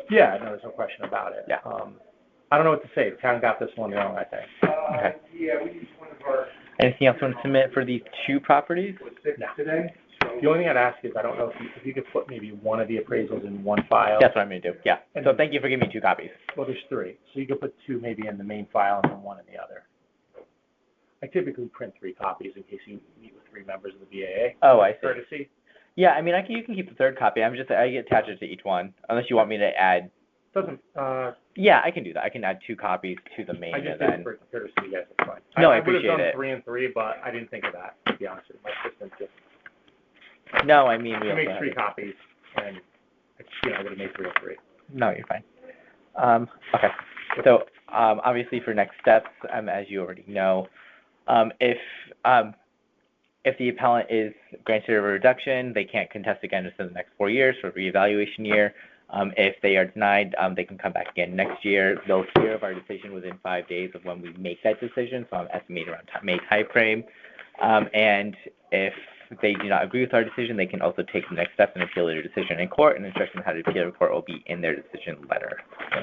Yeah, no, there's no question about it. Yeah. I don't know what to say. The town got this one wrong, I think. Okay. Yeah, we used one of our, Anything else you want to submit for these two properties? No. today, so. The only thing I'd ask is, I don't know if you could put maybe one of the appraisals in one file. That's what I'm going to do, yeah. So thank you for giving me 2 copies. Well, there's 3. So you could put 2 maybe in the main file and then 1 in the other. I typically print 3 copies in case you meet with 3 members of the BAA. Oh, I see. Courtesy. Yeah, I mean, you can keep the 3rd copy. I attach it to each one, unless you want me to add. Doesn't, Yeah, I can do that. I can add 2 copies to the main I just and did it then. for courtesy, you guys, that's fine. No, I I would appreciate have done it. 3 and 3, but I didn't think of that, to be honest with you. My assistant just No, I mean, we also makes have 3 it. copies, and, I would have made 3 and 3. No, you're fine. Okay. So, obviously for next steps, as you already know, if the appellant is granted a reduction, they can't contest again within the next 4 years for reevaluation year. If they are denied, they can come back again next year. They'll hear of our decision within 5 days of when we make that decision, so I'm estimating around May timeframe. And if they do not agree with our decision, they can also take the next step and appeal their decision in court, and instructions on how to appeal the court will be in their decision letter. All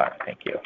right, thank you.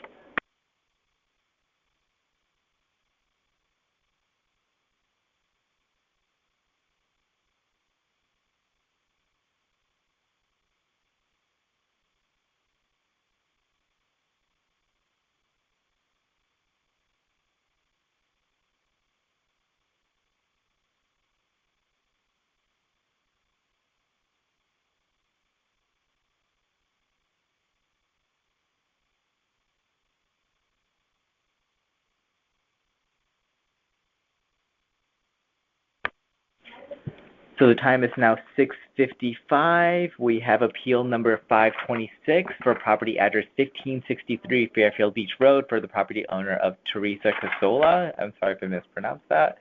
So the time is now 6:55. We have appeal number 526 for property address 1563 Fairfield Beach Road for the property owner of Teresa Casola. I'm sorry if I mispronounced that.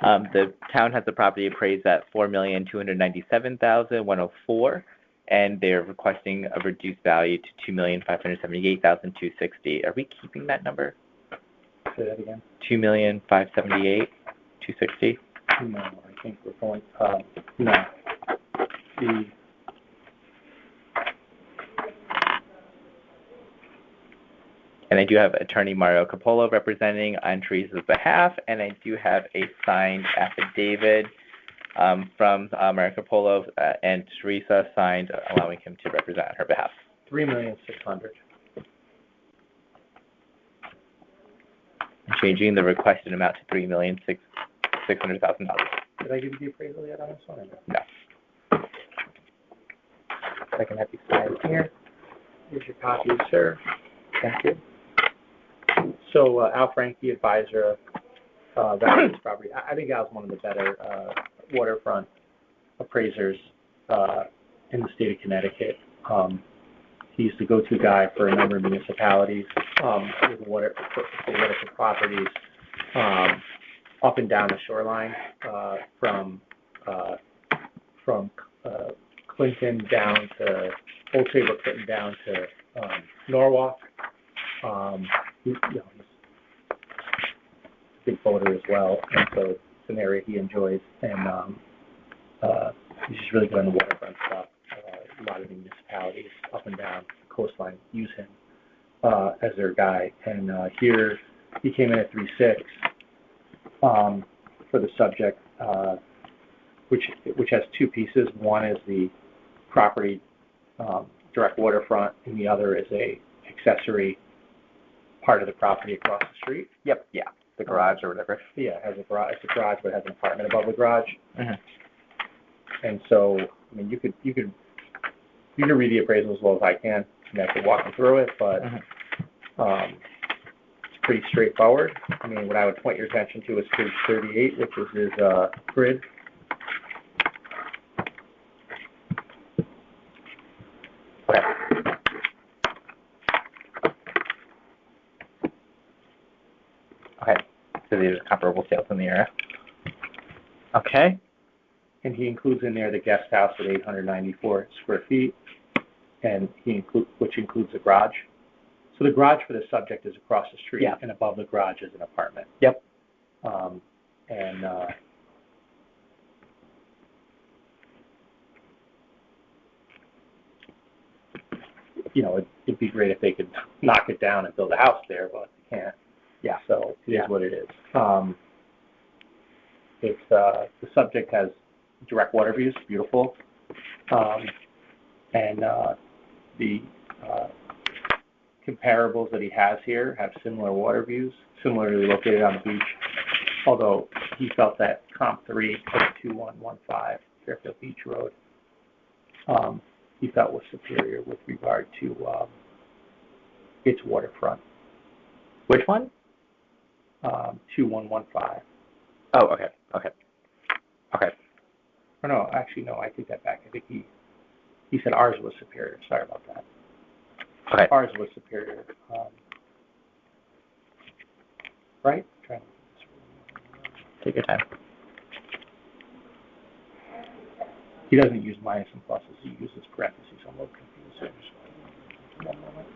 The town has the property appraised at $4,297,104, and they're requesting a reduced value to $2,578,260. Are we keeping that number? Say that again. $2,578,260. No, I think we're going, no. And I do have attorney Mario Capolo representing on Teresa's behalf, and I do have a signed affidavit from Mario Capolo and Teresa signed, allowing him to represent on her behalf. $3,600,000. Changing the requested amount to $3,600,000. Did I give you the appraisal yet on this one? Or no? No. I can have you sign here. Here's your copy, sir. Thank you. So Al Frankie, advisor of Valley's property. I think Al's one of the better waterfront appraisers in the state of Connecticut. He's the go-to guy for a number of municipalities with water for properties up and down the shoreline from Clinton down to Old Saybrook, Clinton down to Norwalk. He's a big boater as well, and so it's an area he enjoys. And he's just really good on the waterfront stuff. A lot of the municipalities up and down the coastline use him as their guy. And here he came in at 3.6 for the subject, which has two pieces. One is the property direct waterfront, and the other is a accessory part of the property across the street. Yep. Yeah. The garage or whatever. Yeah, it has a garage. It's a garage, but it has an apartment above the garage. Mm-hmm. And so, I mean, you could read the appraisal as well as I can. I mean, I could walk you through it, but it's pretty straightforward. I mean, what I would point your attention to is page 38, which is his grid. Okay. So these are comparable sales in the area. Okay. And he includes in there the guest house at 894 square feet, and which includes the garage. So the garage for the subject is across the street, and above the garage is an apartment. Yep. It'd be great if they could knock it down and build a house there, but they can't. Yeah. So it is what it is. The subject has direct water views, beautiful, and the comparables that he has here have similar water views, similarly located on the beach, although he felt that comp 3 of 2115 Fairfield Beach Road, he felt was superior with regard to its waterfront. Which one? 2115. Oh, okay. Or no, actually, no, I take that back. I think he said ours was superior. Sorry about that. Okay. Ours was superior. Right? Take your time. He doesn't use minus and pluses. He uses parentheses. I'm a little confused. One moment.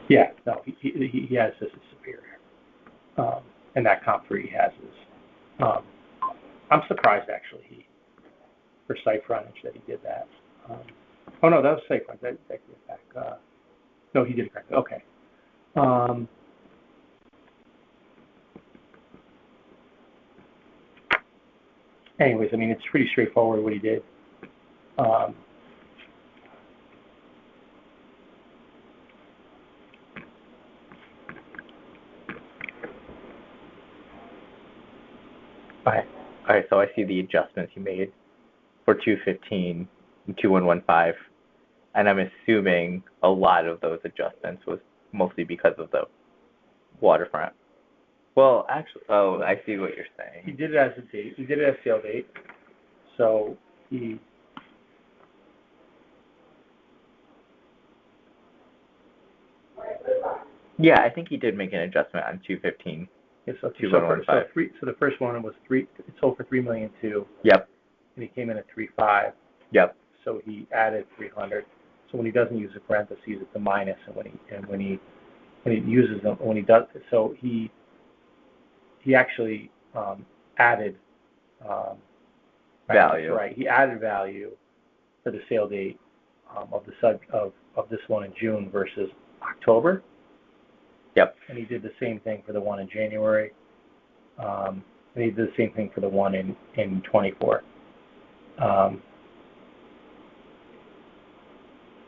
Yeah, no, he has this as superior, and that comp 3 he has is. I'm surprised actually for site frontage that he did that. Oh no, that was site frontage. That goes back. No, he did it correctly. Okay. Anyways, I mean, it's pretty straightforward what he did. Okay, so I see the adjustments you made for 215 and 2115, and I'm assuming a lot of those adjustments was mostly because of the waterfront. Well, actually, I see what you're saying. He did it as a date. He did it as sale date. So he. Yeah, I think he did make an adjustment on 215. Yeah, so the first one was it sold for $3.2 million. Yep. And he came in at 3.5. Yep. So he added 300. So when he doesn't use the parentheses, it's a minus, and when he uses them, when he does, so he actually added value. Right. He added value for the sale date of this one in June versus October. Yep. And he did the same thing for the one in January. And he did the same thing for the one in 24.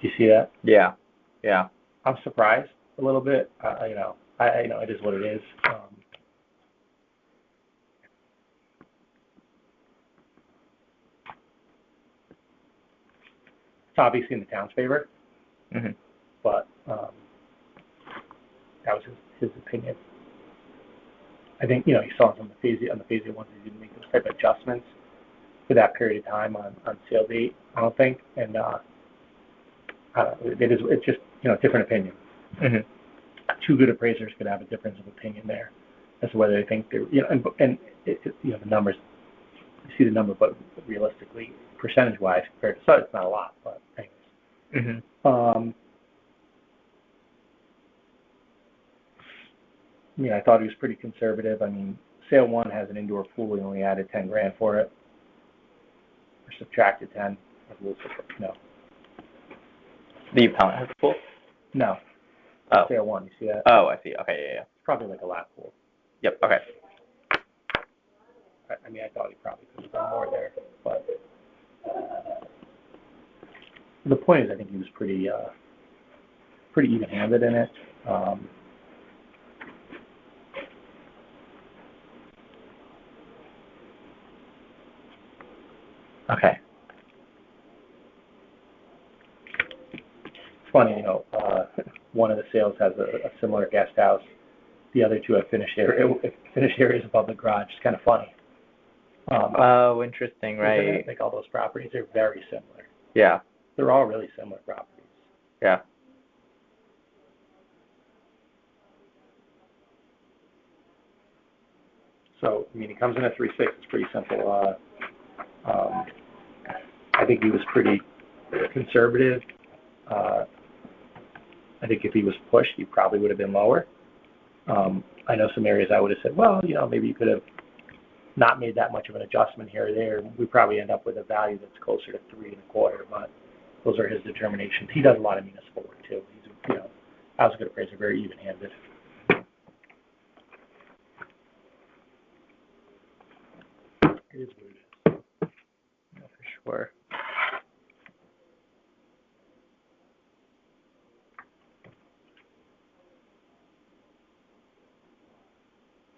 Do you see that? Yeah. Yeah. I'm surprised a little bit. You know, I know it is what it is. It's obviously in the town's favor, hmm but that was his opinion. I think, you know, you saw on the phase ones, he didn't make those type of adjustments for that period of time on sale date, I don't think. And it's just, you know, different opinion. hmm Two good appraisers could have a difference of opinion there as to whether they think they're, you know, and you know, the numbers, you see the number, but realistically, percentage-wise, compared to it's not a lot, but anyways. hmm I mean, I thought he was pretty conservative. I mean, sale one has an indoor pool. We only added $10,000 for it, or subtracted 10. No, The appellant has a pool? no. Oh. Sale one, you see that? Oh, I see. Okay, yeah. It's probably like a lap pool. Yep, okay. I mean, I thought he probably could have done more there, but the point is, I think he was pretty even-handed in it. Okay. It's funny, you know, one of the sales has a similar guest house. The other two have finished areas above the garage. It's kind of funny. Oh, interesting, right. Like all those properties, they're very similar. Yeah. They're all really similar properties. Yeah. So, I mean, he comes in at 3.6. It's pretty simple. I think he was pretty conservative. I think if he was pushed, he probably would have been lower. I know some areas I would have said, well, you know, maybe you could have not made that much of an adjustment here or there. We probably end up with a value that's closer to 3.25, but those are his determinations. He does a lot of municipal work too. He's, you know, I was a good appraiser, very even-handed. It is what it is. Yeah, for sure.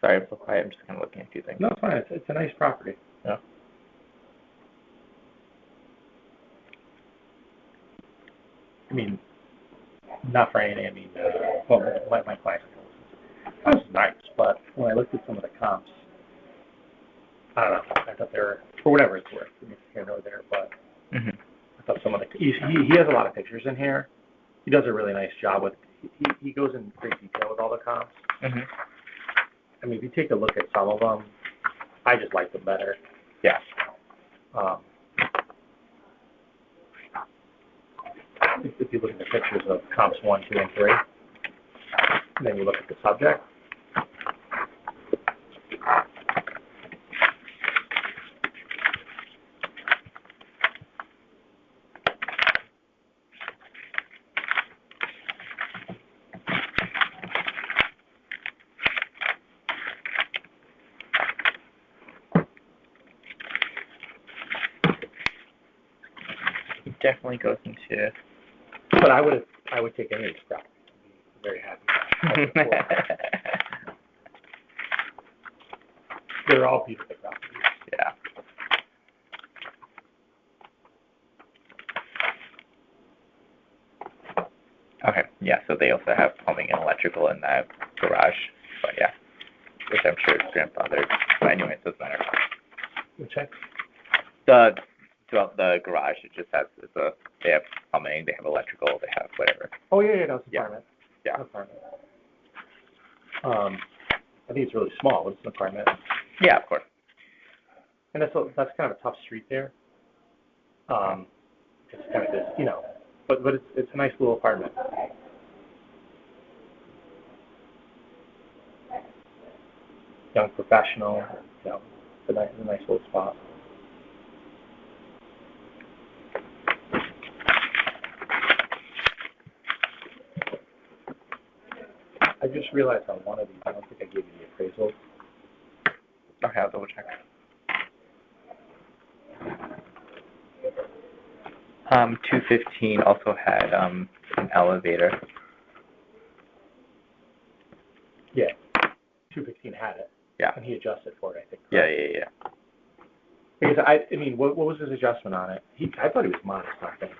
Sorry, I'm so quiet. I'm just kind of looking at a few things. No, it's fine. It's a nice property. Yeah. I mean, not for anything. I mean, well, my clients, that was nice, but when I looked at some of the comps, I don't know. I thought they were, for whatever it's worth, here nor there, but hmm I thought some of the, he has a lot of pictures in here. He does a really nice job with, he goes in great detail with all the comps. hmm I mean, if you take a look at some of them, I just like them better. Yeah. If you look at the pictures of comps 1, 2, and 3, and then you look at the subject, It definitely goes into... but I would take any of these properties. I'd be very happy. They're all beautiful properties. Yeah. Okay, yeah, so they also have plumbing and electrical in that garage, but yeah, which I'm sure is grandfathered. But anyway, it doesn't matter. Check. Throughout the garage, it just has, they have plumbing, they have electrical, they have whatever. Oh, yeah, no, it's an Yeah. apartment. Yeah. Apartment. I think it's really small, but it's an apartment. Yeah, of course. And that's kind of a tough street there. It's kind of this, you know, but it's a nice little apartment. Young professional, you know, it's a nice little spot. I just realized on one of these, I don't think I gave you the appraisal. Okay, I'll double check. 215 also had an elevator. Yeah, 215 had it. Yeah. And he adjusted for it, I think. Yeah. Because I mean, what was his adjustment on it? I thought he was modest on things.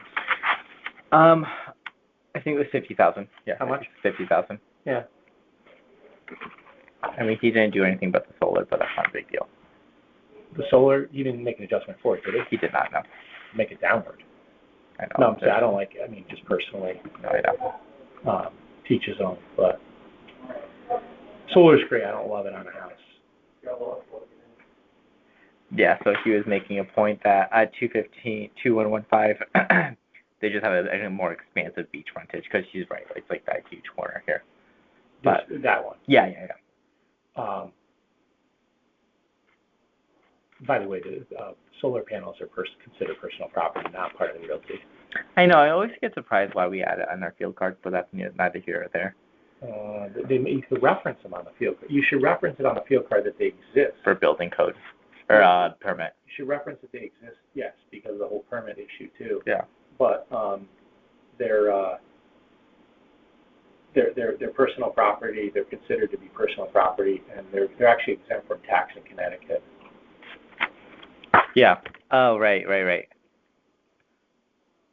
I think it was 50,000. Yeah. How much? 50,000. Yeah. I mean, he didn't do anything but the solar, but that's not a big deal. The solar, he didn't make an adjustment for it, did he? He did not know. Make it downward. I No, know. I'm saying I don't like it. I mean, just personally, No, I know. teach his own. But solar's great. I don't love it on a house. Yeah, so he was making a point that at 2115, they just have a more expansive beach frontage, because she's right. It's like that huge corner here. But That one. yeah. By the way, the solar panels are considered personal property, not part of the realty. I know. I always get surprised why we add it on our field card, but that's neither here or there. You could reference them on the field card. You should reference it on the field card that they exist. For building code or permit. You should reference that they exist, yes, because of the whole permit issue too. Yeah. But they're personal property. They're considered to be personal property, and they're actually exempt from tax in Connecticut. Yeah. Oh, right.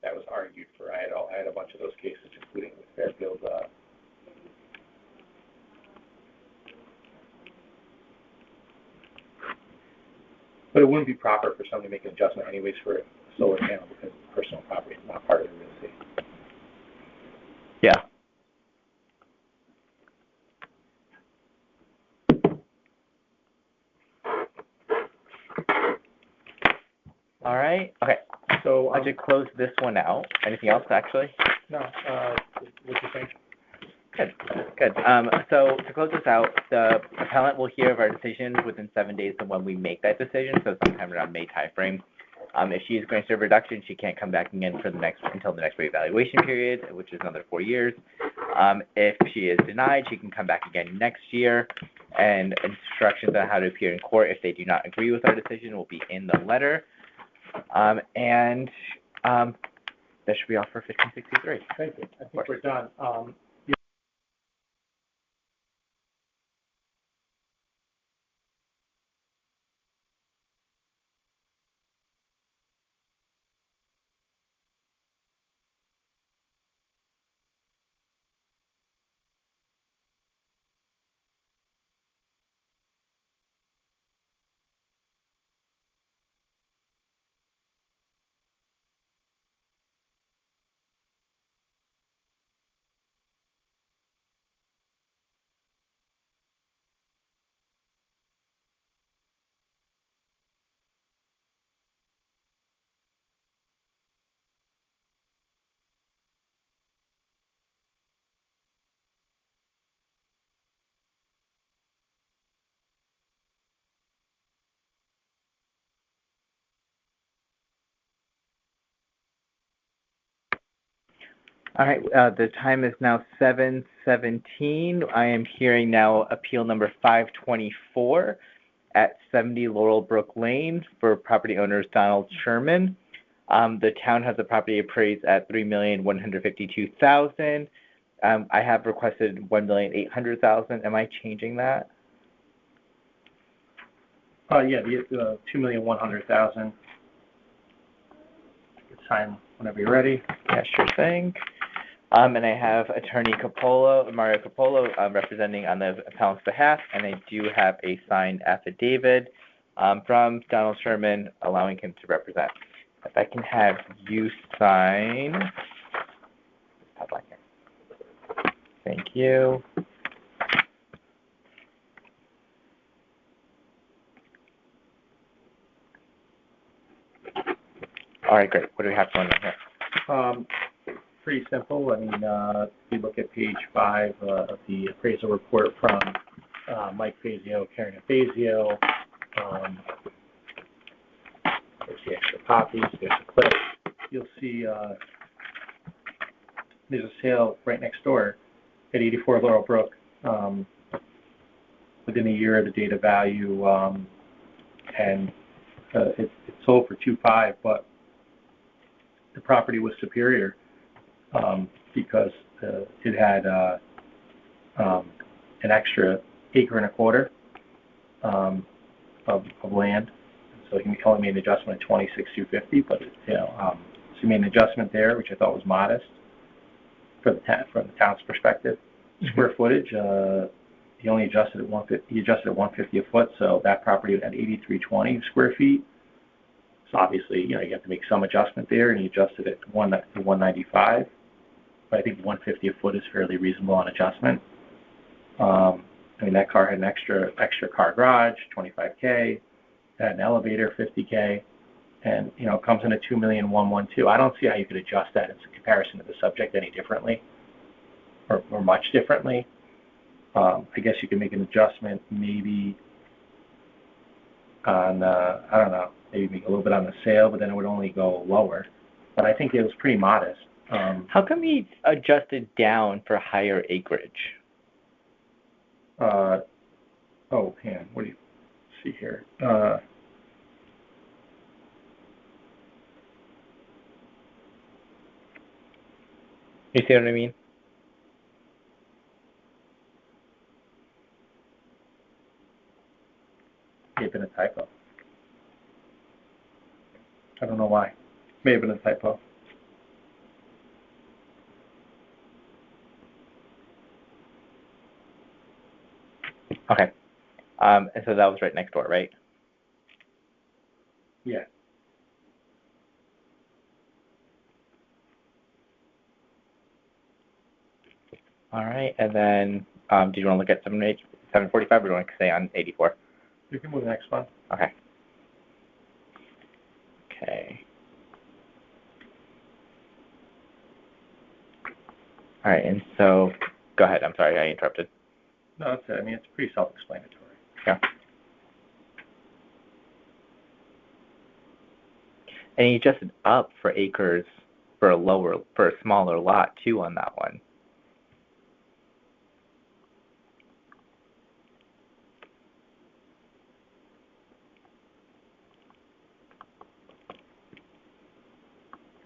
That was argued for. I had a bunch of those cases, including with Fairfield. But it wouldn't be proper for somebody to make an adjustment anyways for a solar panel because it's personal property. It's not part of the real estate. Yeah. All right. Okay. So I should close this one out. Anything else, actually? No. What's your thing? Good. So to close this out, the appellant will hear of our decision within 7 days of when we make that decision, so sometime around May timeframe. If she is going to serve reduction, she can't come back again until the next reevaluation period, which is another 4 years. If she is denied, she can come back again next year, and instructions on how to appear in court if they do not agree with our decision will be in the letter. That should be all for 1563. Thank you. I think we're done. All right, the time is now 7:17. I am hearing now appeal number 524 at 70 Laurelbrook Lane for property owners Donald Sherman. The town has the property appraised at $3,152,000. I have requested $1,800,000. Am I changing that? Yeah, the $2,100,000. Sign whenever you're ready. Yeah, sure thing. And I have attorney Mario Capolo, representing on the appellant's behalf, and I do have a signed affidavit from Donald Sherman allowing him to represent. If I can have you sign. Thank you. All right, great. What do we have going on here? Pretty simple. I mean, if you look at page 5 of the appraisal report from Mike Fazio, Karen Fazio, there's the extra copies, there's a clip. You'll see there's a sale right next door at 84 Laurelbrook within a year of the date of value, and it sold for $2.5, but the property was superior. because it had an extra acre and a quarter of land. So he only made an adjustment at 26,250, but so he made an adjustment there, which I thought was modest from the town's perspective. Square footage, he only adjusted at 150. He adjusted at 150 a foot, so that property had 8,320 square feet. So obviously, you have to make some adjustment there, and he adjusted it to 195. But I think 150 a foot is fairly reasonable on adjustment. That car had an extra car garage, 25K, had an elevator, 50K, and it comes in at 2,112,000. I don't see how you could adjust that in comparison to the subject any differently, or much differently. I guess you could make an adjustment maybe on I don't know, maybe make a little bit on the sale, but then it would only go lower. But I think it was pretty modest. How come he adjusted down for higher acreage? Hang on, what do you see here? You see what I mean? May have been a typo. I don't know why. May have been a typo. Okay. And so that was right next door, right? Yeah. All right. And then, did you want to look at 745, or do you want to stay on 84? You can move the next one. Okay. Okay. All right. And so, go ahead. I'm sorry, I interrupted. No, that's it. It's pretty self-explanatory. Yeah. And he adjusted up for acres for a smaller lot too on that one.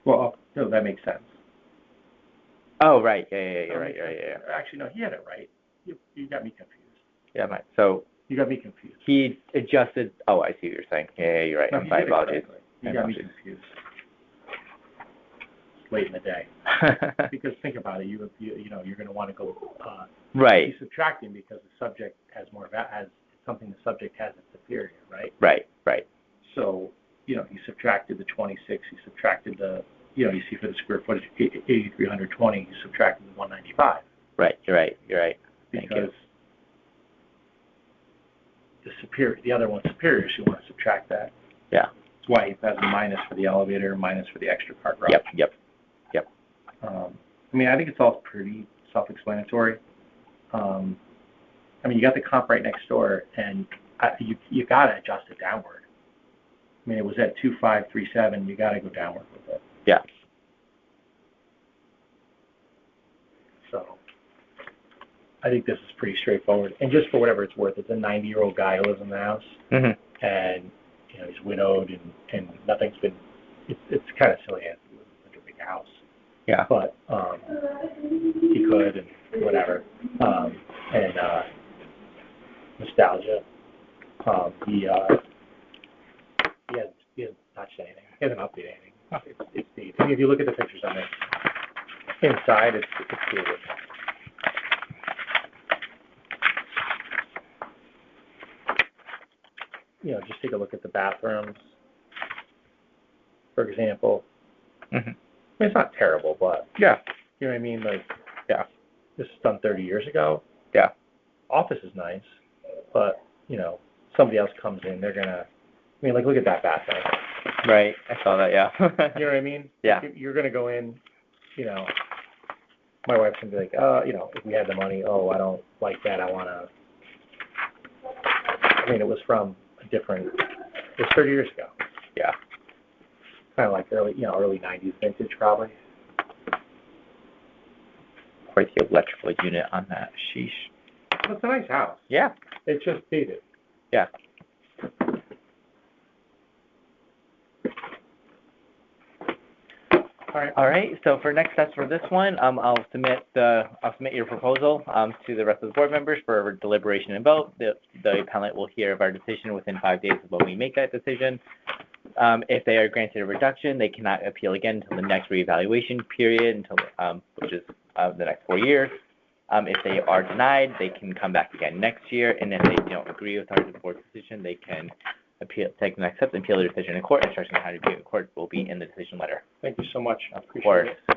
Well, no, that makes sense. Oh, right. Yeah, you're right. Yeah. Actually, no, he had it right. You got me confused. Yeah, so you got me confused. He adjusted. Oh, I see what you're saying. Yeah, you're right. No, My apologies. You got me confused. It's late in the day. Because think about it. You're going to want to go. Right. He's subtracting because the subject has more has something the subject has that's superior, right? Right. So he subtracted the 26. He subtracted the you see for the square footage 8,320. He subtracted the 195. Right. You're right. Because the other one's superior, so you want to subtract that. Yeah. That's why he has a minus for the elevator, minus for the extra car garage. Yep. I think it's all pretty self-explanatory. You got the comp right next door, and you got to adjust it downward. It was at 2,537. You got to go downward with it. Yeah. So I think this is pretty straightforward. And just for whatever it's worth, it's a 90-year-old guy who lives in the house, and he's widowed, and nothing's been. It's kind of silly as he lives in such a big house. Yeah. But he could, and whatever, and nostalgia. He hasn't touched anything. He hasn't updated anything. It's dated. I mean, if you look at the pictures on it, inside it's dated. Just take a look at the bathrooms, for example. It's not terrible, but yeah, you know what I mean. Yeah, this was done 30 years ago. Yeah, office is nice, but somebody else comes in, they're gonna. Look at that bathroom. Right, I saw that. Yeah. You know what I mean? Yeah. You're gonna go in. My wife's gonna be like, if we had the money, I don't like that. I wanna. It was from a different. It was 30 years ago. Yeah. Kind of like early 90s vintage, probably. Quite the electrical unit on that. Sheesh. It's a nice house. Yeah. It's just dated. Yeah. All right, so for next steps for this one, I'll submit your proposal, to the rest of the board members for deliberation and vote. The appellant will hear of our decision within 5 days of when we make that decision. If they are granted a reduction, they cannot appeal again until the next reevaluation period, which is the next 4 years. If they are denied, they can come back again next year, and if they don't agree with our board's decision, they can take the next steps and appeal the decision in court. Instructions on how to do it in court will be in the decision letter. Thank you so much. I Of appreciate course. it.